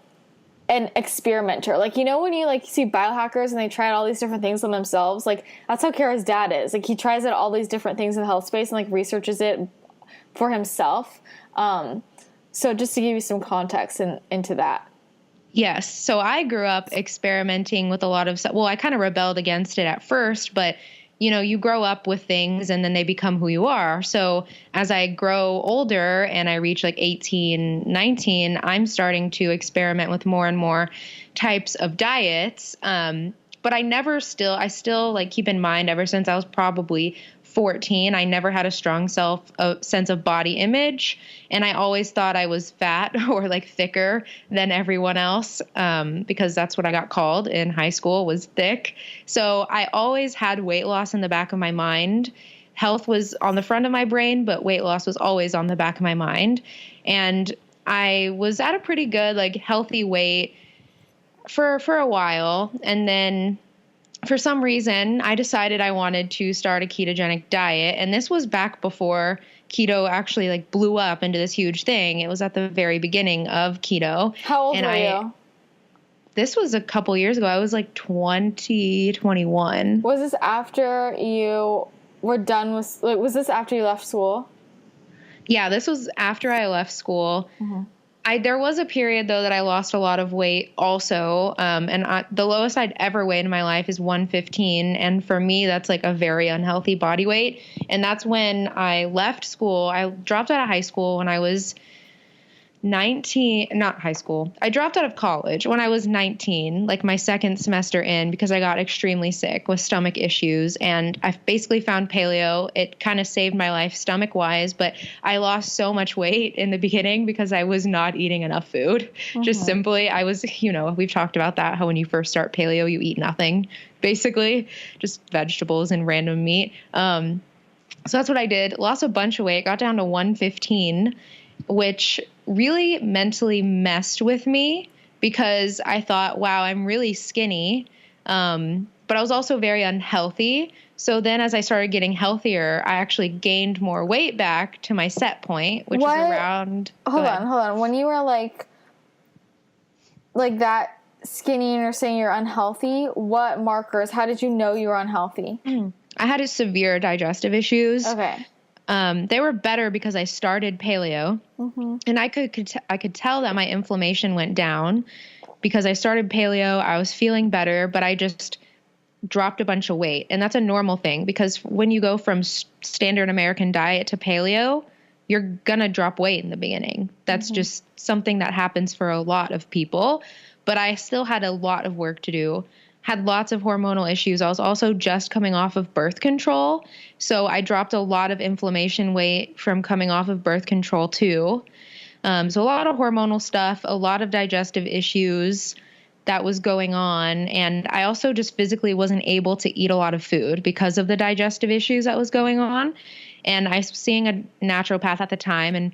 an experimenter. Like, you know, when you like see biohackers and they try all these different things on themselves, like that's how Kara's dad is. Like, he tries out all these different things in the health space and like researches it for himself. So just to give you some context into that. Yes. So I grew up experimenting with a lot of stuff. Well, I kind of rebelled against it at first, but you know, you grow up with things and then they become who you are. So as I grow older and I reach like 18, 19, I'm starting to experiment with more and more types of diets. But I still like keep in mind ever since I was probably 14, I never had a strong sense of body image. And I always thought I was fat or like thicker than everyone else, because that's what I got called in high school, was thick. So I always had weight loss in the back of my mind. Health was on the front of my brain, but weight loss was always on the back of my mind. And I was at a pretty good, like, healthy weight for a while. And then for some reason, I decided I wanted to start a ketogenic diet. And this was back before keto actually like blew up into this huge thing. It was at the very beginning of keto. How old were you? This was a couple years ago. I was like 20, 21. Was this after you were done with, like, was this after you left school? Yeah, this was after I left school. Mm-hmm. There was a period, though, that I lost a lot of weight also. The lowest I'd ever weighed in my life is 115. And for me, that's like a very unhealthy body weight. And that's when I left school. I dropped out of high school when I was 19, not high school. I dropped out of college when I was 19, like my second semester in, because I got extremely sick with stomach issues. And I basically found paleo. It kind of saved my life stomach wise, but I lost so much weight in the beginning because I was not eating enough food. Mm-hmm. Just simply, I was, we've talked about that, how when you first start paleo, you eat nothing, basically just vegetables and random meat. So that's what I did. Lost a bunch of weight, got down to 115, which really mentally messed with me because I thought, wow, I'm really skinny. But I was also very unhealthy. So then as I started getting healthier, I actually gained more weight back to my set point, which is around... Hold on. When you were like that skinny and you're saying you're unhealthy, what markers, how did you know you were unhealthy? I had severe digestive issues. Okay. They were better because I started paleo, mm-hmm. and I could tell that my inflammation went down because I started paleo. I was feeling better, but I just dropped a bunch of weight, and that's a normal thing because when you go from standard American diet to paleo, you're gonna drop weight in the beginning. That's mm-hmm. just something that happens for a lot of people. But I still had a lot of work to do. Had lots of hormonal issues. I was also just coming off of birth control. So I dropped a lot of inflammation weight from coming off of birth control too. So a lot of hormonal stuff, a lot of digestive issues that was going on. And I also just physically wasn't able to eat a lot of food because of the digestive issues that was going on. And I was seeing a naturopath at the time and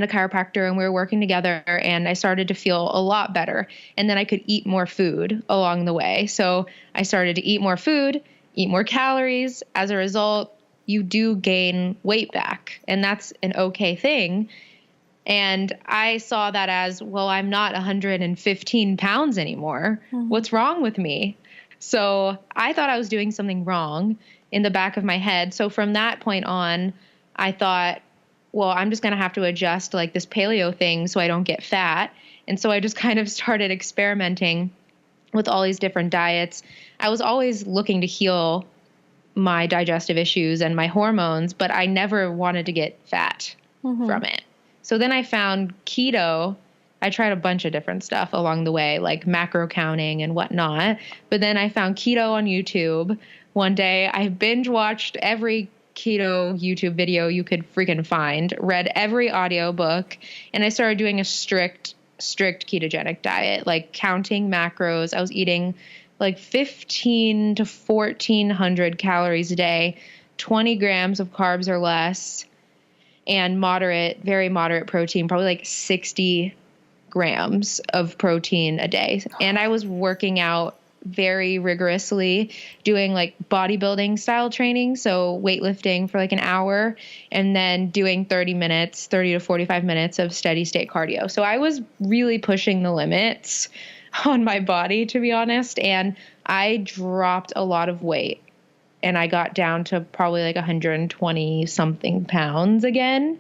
a chiropractor, and we were working together, and I started to feel a lot better. And then I could eat more food along the way. So I started to eat more food, eat more calories. As a result, you do gain weight back, and that's an okay thing. And I saw that as, well, I'm not 115 pounds anymore. Mm-hmm. What's wrong with me? So I thought I was doing something wrong in the back of my head. So from that point on, I thought, well, I'm just going to have to adjust like this paleo thing so I don't get fat. And so I just kind of started experimenting with all these different diets. I was always looking to heal my digestive issues and my hormones, but I never wanted to get fat mm-hmm. from it. So then I found keto. I tried a bunch of different stuff along the way, like macro counting and whatnot. But then I found keto on YouTube. One day I binge watched every keto YouTube video you could freaking find, read every audiobook, and I started doing a strict ketogenic diet, like counting macros. I was eating like 15 to 1,400 calories a day, 20 grams of carbs or less, and very moderate protein, probably like 60 grams of protein a day. And I was working out very rigorously, doing like bodybuilding style training, so weightlifting for like an hour, and then doing 30 to 45 minutes of steady state cardio. So I was really pushing the limits on my body, to be honest, and I dropped a lot of weight, and I got down to probably like 120 something pounds again,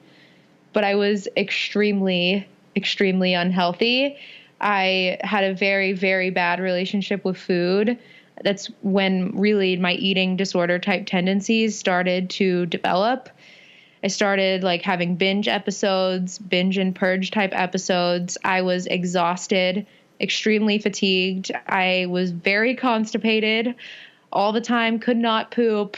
but I was extremely unhealthy. I had a very, very bad relationship with food. That's when really my eating disorder type tendencies started to develop. I started like having binge and purge type episodes. I was exhausted extremely fatigued. I was very constipated all the time, could not poop.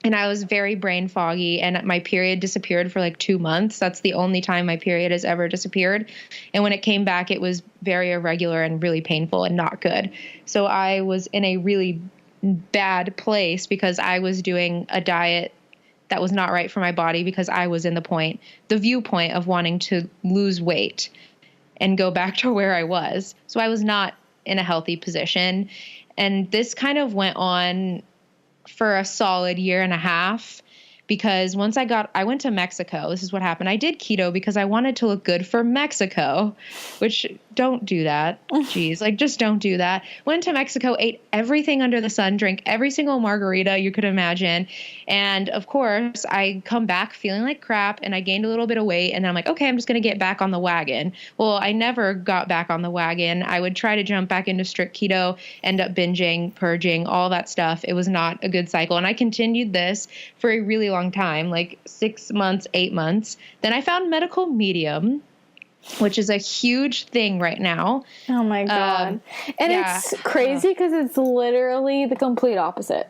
And I was very brain foggy, and my period disappeared for like 2 months. That's the only time my period has ever disappeared. And when it came back, it was very irregular and really painful and not good. So I was in a really bad place because I was doing a diet that was not right for my body, because I was in the viewpoint of wanting to lose weight and go back to where I was. So I was not in a healthy position. And this kind of went on for a solid year and a half, because once I went to Mexico. This is what happened. I did keto because I wanted to look good for Mexico, which don't do that. Jeez, like just don't do that. Went to Mexico, ate everything under the sun, drank every single margarita you could imagine. And of course I come back feeling like crap, and I gained a little bit of weight, and then I'm like, okay, I'm just going to get back on the wagon. Well, I never got back on the wagon. I would try to jump back into strict keto, end up binging, purging, all that stuff. It was not a good cycle. And I continued this for a really long time, like 6 months, 8 months. Then I found medical medium, which is a huge thing right now. Oh my God. And it's crazy because it's literally the complete opposite.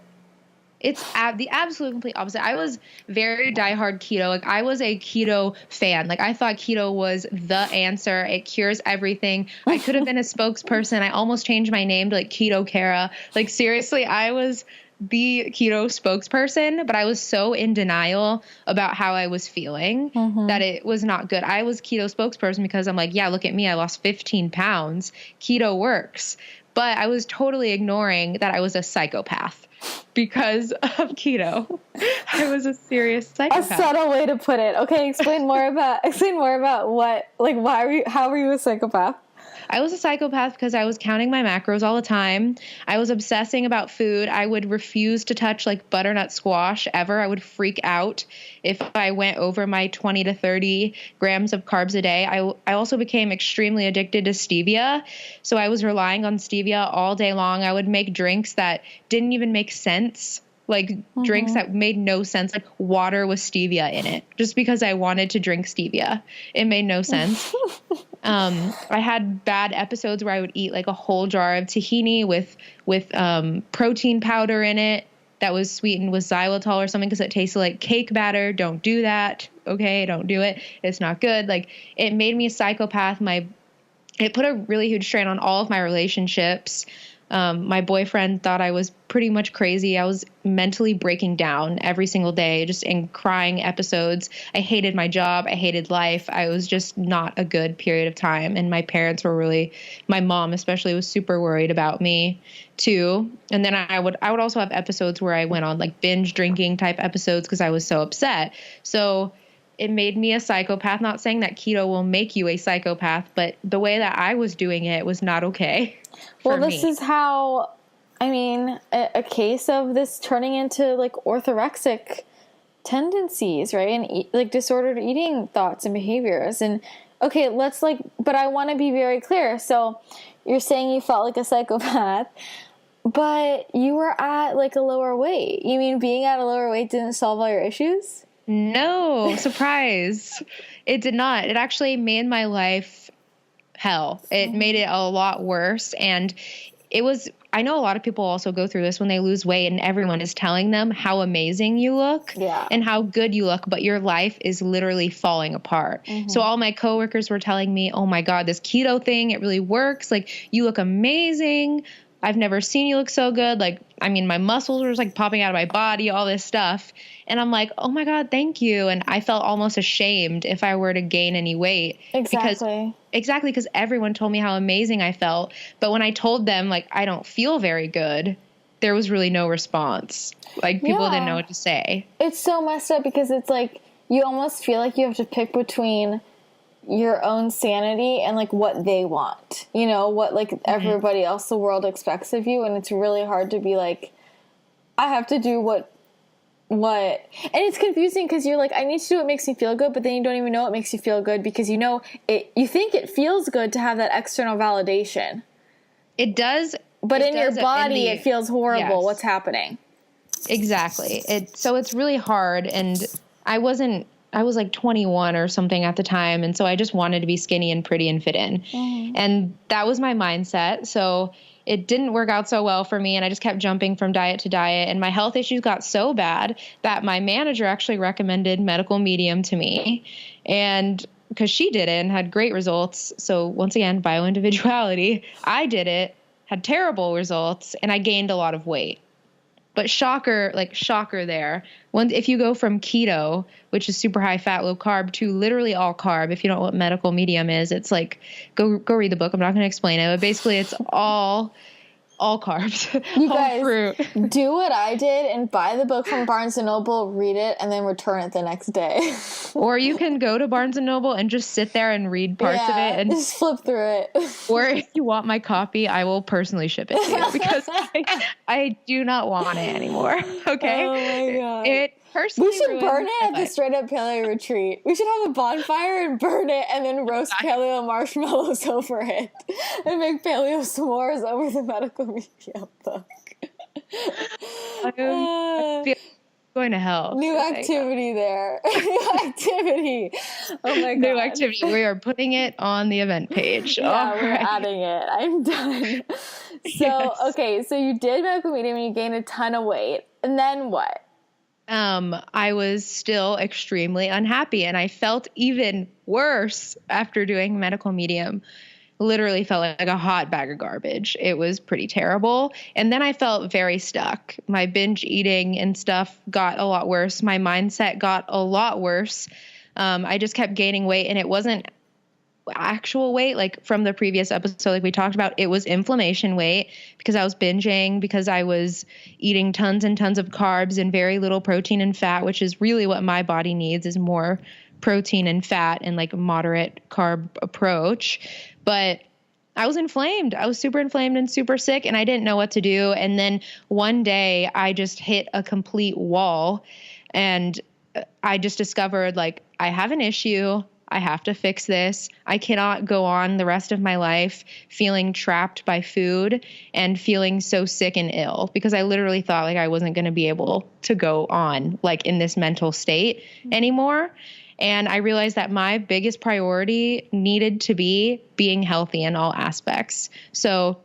It's the absolute complete opposite. I was very diehard keto. Like I was a keto fan. Like I thought keto was the answer. It cures everything. I could have been a spokesperson. I almost changed my name to like Keto Kara. Like seriously, I was the keto spokesperson, but I was so in denial about how I was feeling that it was not good. I was keto spokesperson because I'm like, yeah, look at me. I lost 15 pounds. Keto works. But I was totally ignoring that I was a psychopath because of keto. I was a serious psychopath. A subtle way to put it. Okay, explain more about what, like, how were you a psychopath? I was a psychopath because I was counting my macros all the time. I was obsessing about food. I would refuse to touch like butternut squash ever. I would freak out if I went over my 20 to 30 grams of carbs a day. I also became extremely addicted to stevia. So I was relying on stevia all day long. I would make drinks that didn't even make sense. Like drinks that made no sense, like water with stevia in it, just because I wanted to drink stevia. It made no sense. I had bad episodes where I would eat like a whole jar of tahini with protein powder in it that was sweetened with xylitol or something because it tasted like cake batter. Don't do that. Okay, don't do it. It's not good. Like it made me a psychopath. It put a really huge strain on all of my relationships. My boyfriend thought I was pretty much crazy. I was mentally breaking down every single day, just in crying episodes. I hated my job. I hated life. I was just not a good period of time. And my parents were my mom especially was super worried about me too. And then I would also have episodes where I went on like binge drinking type episodes because I was so upset. So it made me a psychopath. Not saying that keto will make you a psychopath, but the way that I was doing it was not okay. Well, this is how, I mean, a case of this turning into like orthorexic tendencies, right? And like disordered eating thoughts and behaviors. And okay, but I want to be very clear. So you're saying you felt like a psychopath, but you were at like a lower weight. You mean being at a lower weight didn't solve all your issues? No, surprise. It did not. It actually made my life hell. It made it a lot worse. And I know a lot of people also go through this when they lose weight and everyone is telling them how amazing you look and how good you look, but your life is literally falling apart. So all my coworkers were telling me, oh my God, this keto thing, it really works. Like you look amazing. I've never seen you look so good. Like, I mean, my muscles were just like popping out of my body, all this stuff. And I'm like, oh my God, thank you. And I felt almost ashamed if I were to gain any weight. Exactly. Because everyone told me how amazing I felt. But when I told them, like, I don't feel very good, there was really no response. Like, people didn't know what to say. It's so messed up because it's like, you almost feel like you have to pick between your own sanity and like what they want, you know, what like everybody else, the world expects of you. And it's really hard to be like, I have to do what, and it's confusing because you're like, I need to do what makes me feel good, but then you don't even know what makes you feel good because you know it, you think it feels good to have that external validation. It does. But in your body, it feels horrible. What's happening? Exactly. So it's really hard. And I wasn't I was like 21 or something at the time. And so I just wanted to be skinny and pretty and fit in. And that was my mindset. So it didn't work out so well for me. And I just kept jumping from diet to diet. And my health issues got so bad that my manager actually recommended medical medium to me. And because she did it and had great results. So once again, bioindividuality, I did it, had terrible results, and I gained a lot of weight. But shocker there. If you go from keto, which is super high fat, low carb, to literally all carb, if you don't know what medical medium is, it's like, go read the book. I'm not going to explain it, but basically it's all carbs, you all guys fruit. Do what I did and buy the book from Barnes & Noble, read it, and then return it the next day. Or you can go to Barnes & Noble and just sit there and read parts of it. And just flip through it. Or if you want my copy, I will personally ship it to you because I do not want it anymore. Okay? Oh my God. It personally we should burn it at the Straight Up Paleo retreat. We should have a bonfire and burn it and then roast paleo marshmallows over it. And make paleo s'mores over the medical medium book. I feel going to hell. New activity there. New activity. Oh my God. New activity. We are putting it on the event page. Yeah, we're adding it. I'm done. So, okay, so you did medical medium and you gained a ton of weight. And then what? I was still extremely unhappy and I felt even worse after doing medical medium. Literally felt like a hot bag of garbage. It was pretty terrible. And then I felt very stuck. My binge eating and stuff got a lot worse. My mindset got a lot worse. I just kept gaining weight, and it wasn't actual weight like from the previous episode like we talked about. It was inflammation weight because I was binging, because I was eating tons and tons of carbs and very little protein and fat, which is really what my body needs, is more protein and fat and like a moderate carb approach. But I was inflamed. I was super inflamed and super sick, and I didn't know what to do. And then one day I just hit a complete wall, and I just discovered, like, I have an issue. I have to fix this. I cannot go on the rest of my life feeling trapped by food and feeling so sick and ill, because I literally thought like I wasn't going to be able to go on like in this mental state anymore. And I realized that my biggest priority needed to be being healthy in all aspects. So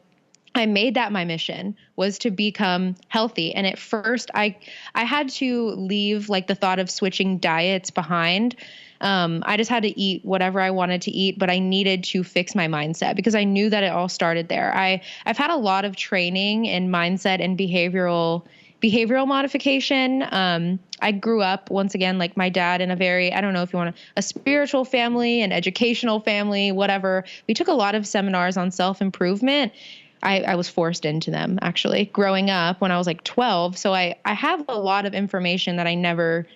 I made that my mission, was to become healthy. And at first I had to leave like the thought of switching diets behind. I just had to eat whatever I wanted to eat, but I needed to fix my mindset because I knew that it all started there. I've had a lot of training in mindset and behavioral modification. I grew up, once again, like my dad, in a very, I don't know if you want a spiritual family, an educational family, whatever. We took a lot of seminars on self-improvement. I was forced into them, actually, growing up when I was like 12. So I have a lot of information that I never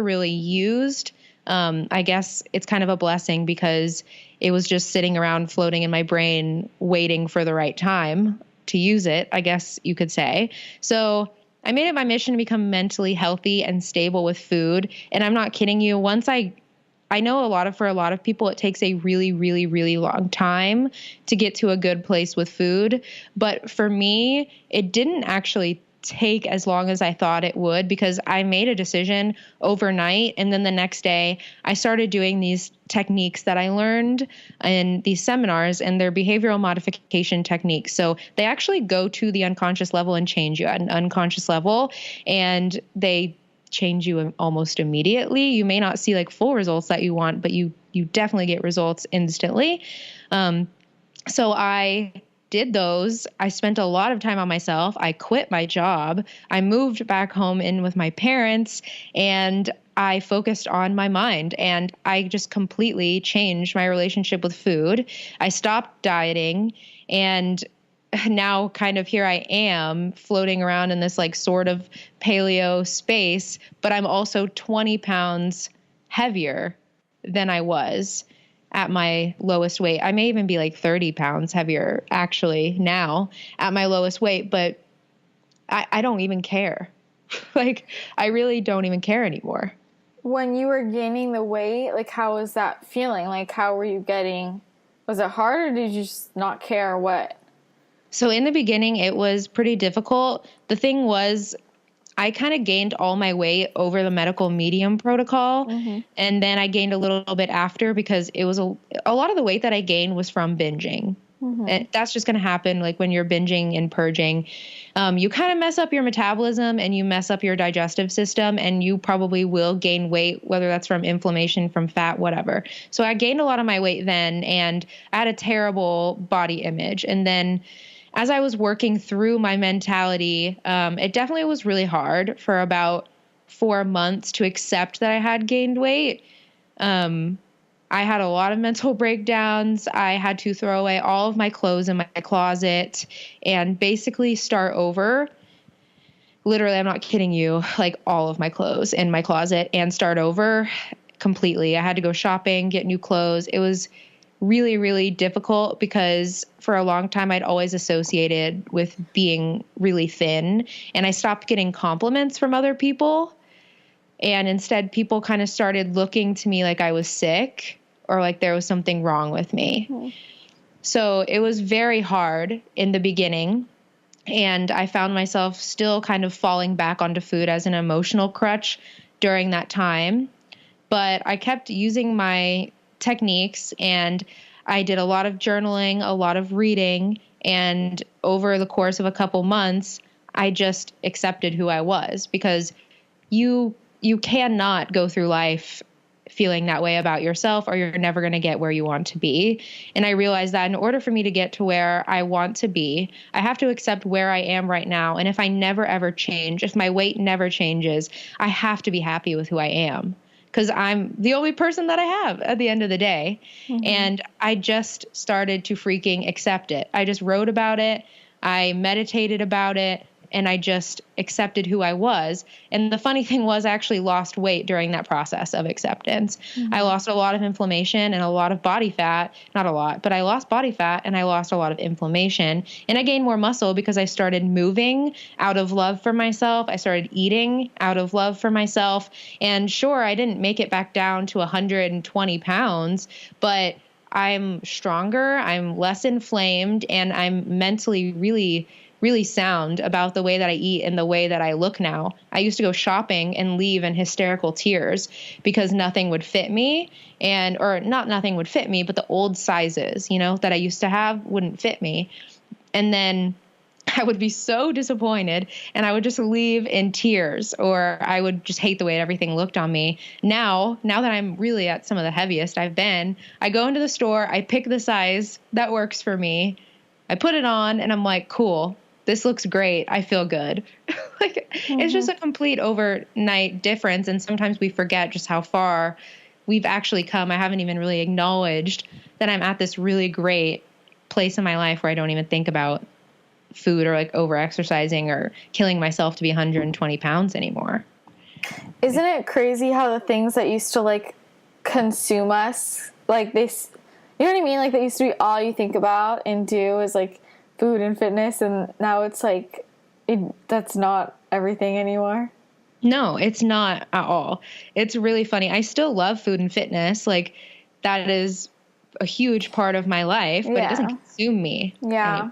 really used. I guess it's kind of a blessing because it was just sitting around floating in my brain, waiting for the right time to use it, I guess you could say. So I made it my mission to become mentally healthy and stable with food. And I'm not kidding you. Once I know for a lot of people, it takes a really, really, really long time to get to a good place with food. But for me, it didn't actually take as long as I thought it would, because I made a decision overnight. And then the next day I started doing these techniques that I learned in these seminars, and they're behavioral modification techniques. So they actually go to the unconscious level and change you at an unconscious level, and they change you almost immediately. You may not see like full results that you want, but you definitely get results instantly. So I did those. I spent a lot of time on myself. I quit my job. I moved back home in with my parents, and I focused on my mind, and I just completely changed my relationship with food. I stopped dieting, and now kind of here I am floating around in this like sort of paleo space, but I'm also 20 pounds heavier than I was at my lowest weight. I may even be like 30 pounds heavier actually now at my lowest weight, but I don't even care. Like, I really don't even care anymore. When you were gaining the weight, like, how was that feeling? Like, how were you getting, was it hard, or did you just not care, or what? So in the beginning, it was pretty difficult. The thing was, I kind of gained all my weight over the medical medium protocol. And then I gained a little bit after because it was a lot of the weight that I gained was from binging. And that's just going to happen like when you're binging and purging. You kind of mess up your metabolism and you mess up your digestive system, and you probably will gain weight, whether that's from inflammation, from fat, whatever. So I gained a lot of my weight then, and I had a terrible body image. And then as I was working through my mentality, it definitely was really hard for about 4 months to accept that I had gained weight. I had a lot of mental breakdowns. I had to throw away all of my clothes in my closet and basically start over. Literally, I'm not kidding you, like all of my clothes in my closet and start over completely. I had to go shopping, get new clothes. It was really, really difficult because for a long time I'd always associated with being really thin, and I stopped getting compliments from other people. And instead, people kind of started looking to me like I was sick or like there was something wrong with me. So it was very hard in the beginning. And I found myself still kind of falling back onto food as an emotional crutch during that time. But I kept using my techniques, and I did a lot of journaling, a lot of reading. And over the course of a couple months, I just accepted who I was, because you cannot go through life feeling that way about yourself, or you're never going to get where you want to be. And I realized that in order for me to get to where I want to be, I have to accept where I am right now. And if I never ever change, if my weight never changes, I have to be happy with who I am, because I'm the only person that I have at the end of the day. And I just started to freaking accept it. I just wrote about it. I meditated about it. And I just accepted who I was. And the funny thing was, I actually lost weight during that process of acceptance. I lost a lot of inflammation and a lot of body fat. Not a lot, but I lost body fat and I lost a lot of inflammation. And I gained more muscle because I started moving out of love for myself. I started eating out of love for myself. And sure, I didn't make it back down to 120 pounds, but I'm stronger, I'm less inflamed, and I'm mentally really sound about the way that I eat and the way that I look now. I used to go shopping and leave in hysterical tears because nothing would fit me, or not nothing would fit me, but the old sizes, that I used to have wouldn't fit me. And then I would be so disappointed and I would just leave in tears, or I would just hate the way everything looked on me. Now that I'm really at some of the heaviest I've been, I go into the store, I pick the size that works for me, I put it on, and I'm like, cool. This looks great. I feel good. It's just a complete overnight difference. And sometimes we forget just how far we've actually come. I haven't even really acknowledged that I'm at this really great place in my life where I don't even think about food or like over exercising or killing myself to be 120 pounds anymore. Isn't it crazy how the things that used to like consume us, like this, you know what I mean? Like that used to be all you think about and do is like food and fitness, and now it's like that's not everything anymore. No, it's not at all. It's really funny. I still love food and fitness. Like that is a huge part of my life, but it doesn't consume me. Yeah.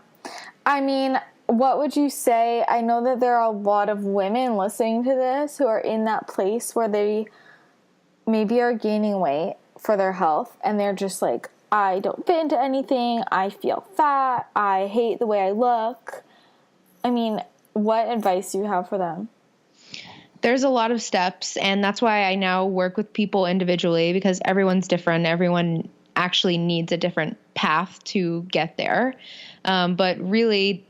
I mean, what would you say? I know that there are a lot of women listening to this who are in that place where they maybe are gaining weight for their health, and they're just like, I don't fit into anything. I feel fat. I hate the way I look. I mean, what advice do you have for them? There's a lot of steps, and that's why I now work with people individually, because everyone's different. Everyone actually needs a different path to get there. But really,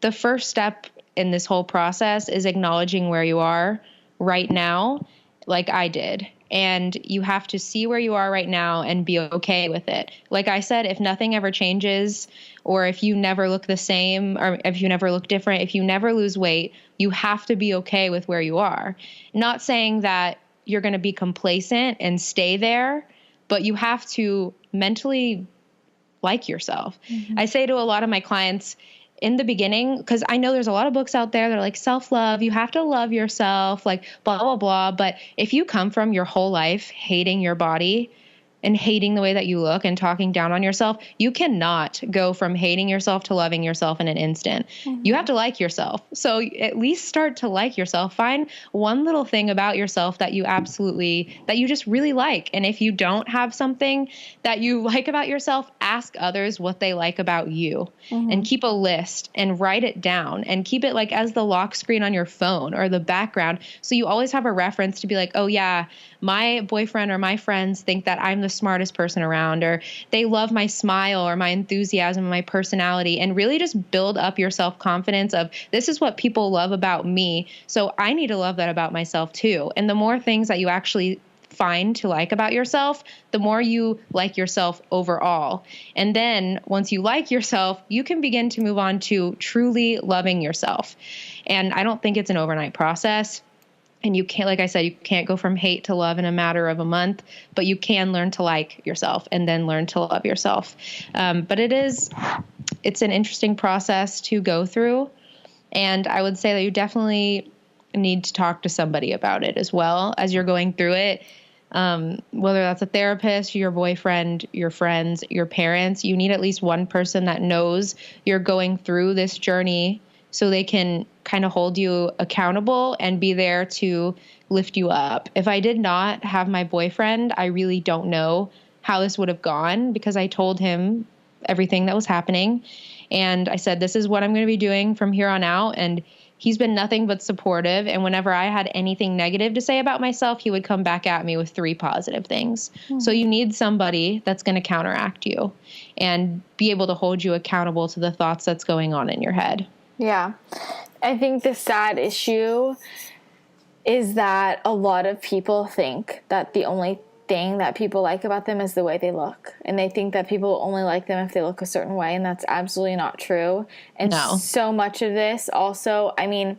the first step in this whole process is acknowledging where you are right now, like I did. And you have to see where you are right now and be okay with it. Like I said, if nothing ever changes, or if you never look the same, or if you never look different, if you never lose weight, you have to be okay with where you are. Not saying that you're going to be complacent and stay there, but you have to mentally like yourself. I say to a lot of my clients, in the beginning, because I know there's a lot of books out there that are like self-love, you have to love yourself, like blah, blah, blah. But if you come from your whole life hating your body, and hating the way that you look and talking down on yourself, you cannot go from hating yourself to loving yourself in an instant. You have to like yourself. So at least start to like yourself. Find one little thing about yourself that you just really like. And if you don't have something that you like about yourself, ask others what they like about you and keep a list and write it down and keep it like as the lock screen on your phone or the background. So you always have a reference to be like, oh yeah, my boyfriend or my friends think that I'm the smartest person around, or they love my smile or my enthusiasm, my personality, and really just build up your self-confidence of this is what people love about me. So I need to love that about myself too. And the more things that you actually find to like about yourself, the more you like yourself overall. And then once you like yourself, you can begin to move on to truly loving yourself. And I don't think it's an overnight process. And you can't, like I said, you can't go from hate to love in a matter of a month, but you can learn to like yourself and then learn to love yourself. But it's an interesting process to go through. And I would say that you definitely need to talk to somebody about it as well as you're going through it. Whether that's a therapist, your boyfriend, your friends, your parents, you need at least one person that knows you're going through this journey so they can kind of hold you accountable and be there to lift you up. If I did not have my boyfriend, I really don't know how this would have gone, because I told him everything that was happening. And I said, this is what I'm going to be doing from here on out. And he's been nothing but supportive. And whenever I had anything negative to say about myself, he would come back at me with 3 positive things. So you need somebody that's going to counteract you and be able to hold you accountable to the thoughts that's going on in your head. Yeah. I think the sad issue is that a lot of people think that the only thing that people like about them is the way they look. And they think that people only like them if they look a certain way. And that's absolutely not true. And so much of this also, I mean,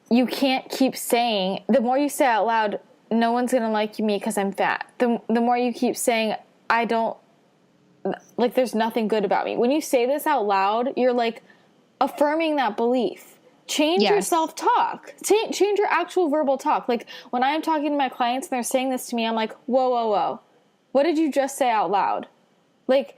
you can't keep saying, the more you say out loud, no one's going to like me because I'm fat. The more you keep saying, I don't, like, there's nothing good about me. When you say this out loud, you're like affirming that belief. Change your self-talk. Change your actual verbal talk. Like, when I'm talking to my clients and they're saying this to me, I'm like, whoa, whoa, whoa. What did you just say out loud? Like,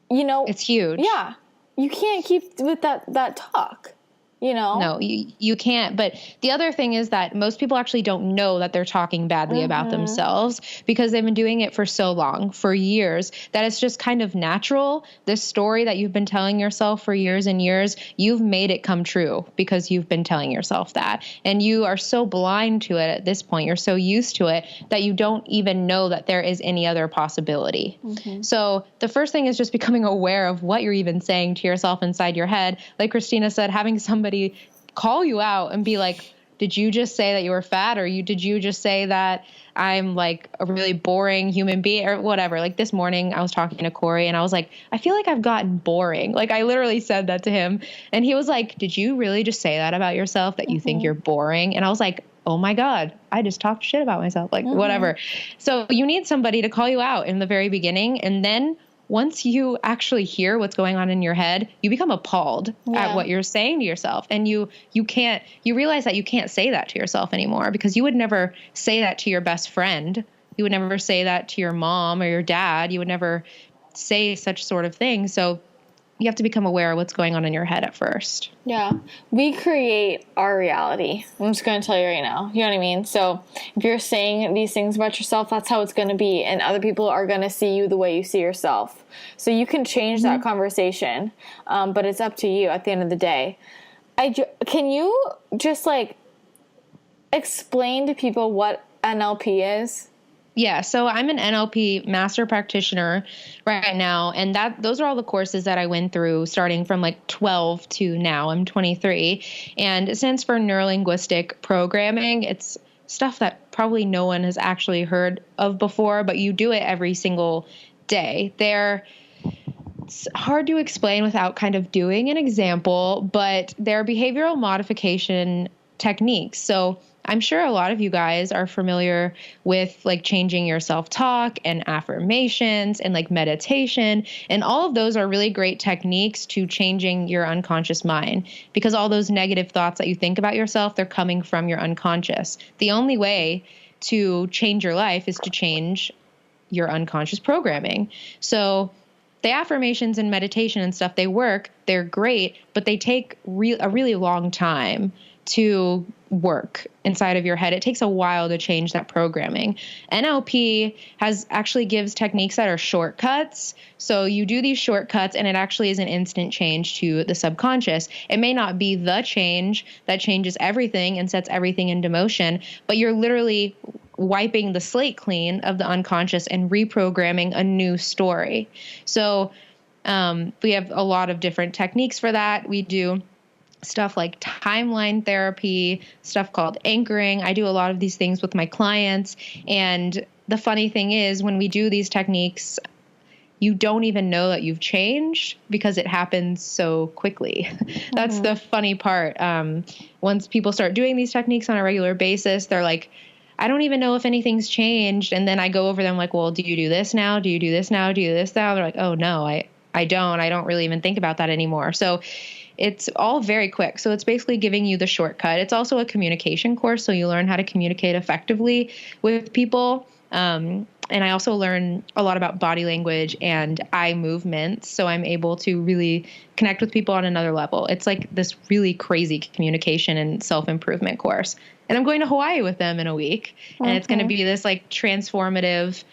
you know. It's huge. Yeah. You can't keep with that talk. You know? No, you can't. But the other thing is that most people actually don't know that they're talking badly about themselves because they've been doing it for so long, for years, that it's just kind of natural. This story that you've been telling yourself for years and years, you've made it come true because you've been telling yourself that. And you are so blind to it at this point. You're so used to it that you don't even know that there is any other possibility. So the first thing is just becoming aware of what you're even saying to yourself inside your head. Like Christina said, having somebody call you out and be like, did you just say that you were fat? Or did you just say that I'm like a really boring human being or whatever? Like this morning I was talking to Corey and I was like, I feel like I've gotten boring. Like I literally said that to him and he was like, did you really just say that about yourself, that you think you're boring? And I was like, oh my God, I just talked shit about myself, like whatever. So you need somebody to call you out in the very beginning. And then once you actually hear what's going on in your head, you become appalled at what you're saying to yourself. And you realize that you can't say that to yourself anymore because you would never say that to your best friend. You would never say that to your mom or your dad. You would never say such sort of thing. So you have to become aware of what's going on in your head at first. Yeah. We create our reality. I'm just going to tell you right now. You know what I mean? So if you're saying these things about yourself, that's how it's going to be. And other people are going to see you the way you see yourself. So you can change that conversation. But it's up to you at the end of the day. Can you just like explain to people what NLP is? Yeah, so I'm an NLP master practitioner right now, and those are all the courses that I went through starting from like 12 to now. I'm 23, and it stands for Neurolinguistic Programming. It's stuff that probably no one has actually heard of before, but you do it every single day. It's hard to explain without kind of doing an example, but they're behavioral modification techniques. So I'm sure a lot of you guys are familiar with like changing your self-talk and affirmations and like meditation. And all of those are really great techniques to changing your unconscious mind because all those negative thoughts that you think about yourself, they're coming from your unconscious. The only way to change your life is to change your unconscious programming. So the affirmations and meditation and stuff, they work, they're great, but they take a really long time to work inside of your head. It takes a while to change that programming. NLP gives techniques that are shortcuts. So you do these shortcuts and it actually is an instant change to the subconscious. It may not be the change that changes everything and sets everything into motion, but you're literally wiping the slate clean of the unconscious and reprogramming a new story. So we have a lot of different techniques for that. We do stuff like timeline therapy, stuff called anchoring. I do a lot of these things with my clients. And the funny thing is, when we do these techniques, you don't even know that you've changed because it happens so quickly. That's the funny part. Once people start doing these techniques on a regular basis, they're like, I don't even know if anything's changed. And then I go over them like, well, do you do this now? Do you do this now? Do you do this now? They're like, oh, no, I don't. I don't really even think about that anymore. So it's all very quick. So it's basically giving you the shortcut. It's also a communication course. So you learn how to communicate effectively with people. And I also learn a lot about body language and eye movements. So I'm able to really connect with people on another level. It's like this really crazy communication and self-improvement course. And I'm going to Hawaii with them in a week. And it's going to be this like transformative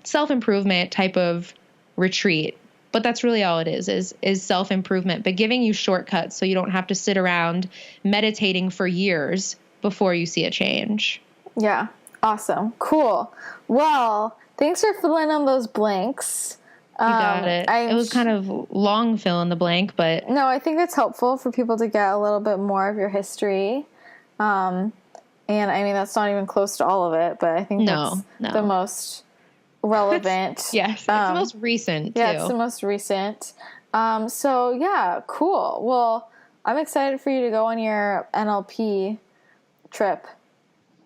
self-improvement type of retreat. But that's really all it is self-improvement, but giving you shortcuts so you don't have to sit around meditating for years before you see a change. Yeah. Awesome. Cool. Well, thanks for filling in those blanks. You got it. It was kind of long fill in the blank, but... No, I think it's helpful for people to get a little bit more of your history. And I mean, that's not even close to all of it, but I think that's the most relevant. Yes, it's the most recent, too. Yeah, it's the most recent. So, yeah, cool. Well, I'm excited for you to go on your NLP trip.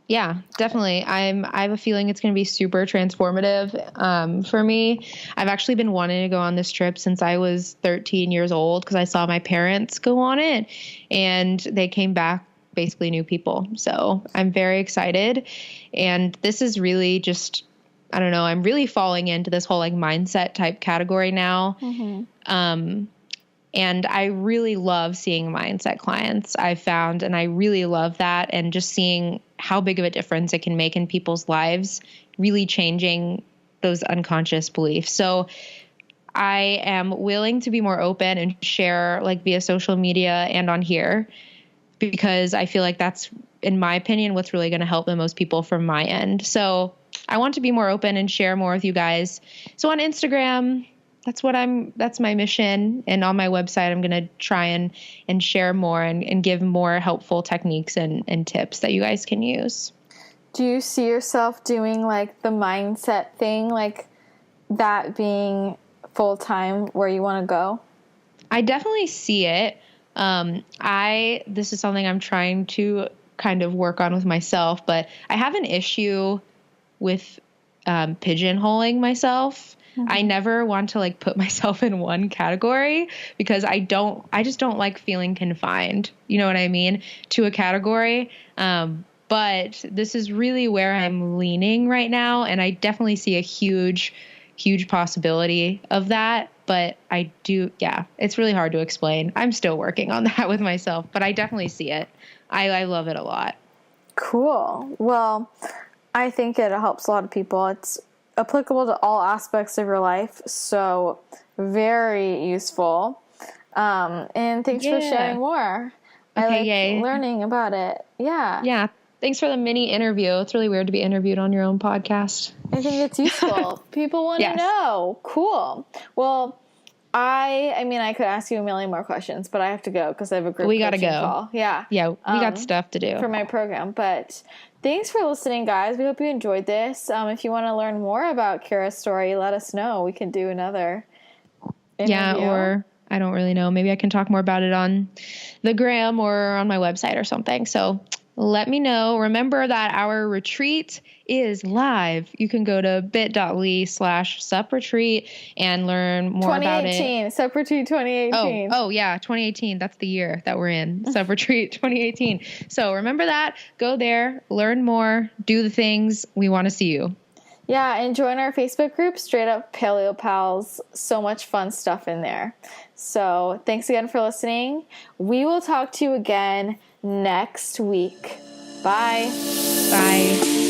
Yeah, definitely. I have a feeling it's going to be super transformative for me. I've actually been wanting to go on this trip since I was 13 years old because I saw my parents go on it and they came back basically new people. So I'm very excited. And this is really just, I don't know, I'm really falling into this whole like mindset type category now. And I really love seeing mindset clients I've found, and I really love that. And just seeing how big of a difference it can make in people's lives, really changing those unconscious beliefs. So I am willing to be more open and share like via social media and on here, because I feel like that's, in my opinion, what's really going to help the most people from my end. So I want to be more open and share more with you guys. So on Instagram, that's my mission. And on my website, I'm going to try and share more and give more helpful techniques and tips that you guys can use. Do you see yourself doing like the mindset thing, like that being full time where you want to go? I definitely see it. This is something I'm trying to kind of work on with myself, but I have an issue with pigeonholing myself. I never want to like put myself in one category because I just don't like feeling confined, you know what I mean, to a category. But this is really where I'm leaning right now. And I definitely see a huge, huge possibility of that. But it's really hard to explain. I'm still working on that with myself, but I definitely see it. I love it a lot. Cool. Well, I think it helps a lot of people. It's applicable to all aspects of your life, so very useful. And thanks for sharing more. I like learning about it. Yeah. Thanks for the mini interview. It's really weird to be interviewed on your own podcast. I think it's useful. People want to know. Cool. Well, I mean, I could ask you a million more questions, but I have to go because I have a group coaching call. Yeah, we got stuff to do for my program. But thanks for listening, guys. We hope you enjoyed this. If you want to learn more about Kira's story, let us know. We can do another interview. Yeah, or I don't really know. Maybe I can talk more about it on the gram or on my website or something. So let me know. Remember that our retreat is live. You can go to bit.ly/SUP retreat and learn more about it. 2018, SUP retreat 2018. Oh yeah, 2018. That's the year that we're in. SUP retreat 2018. So remember that. Go there, learn more, do the things. We want to see you. Yeah, and join our Facebook group, Straight Up Paleo Pals. So much fun stuff in there. So thanks again for listening. We will talk to you again next week. Bye. Bye.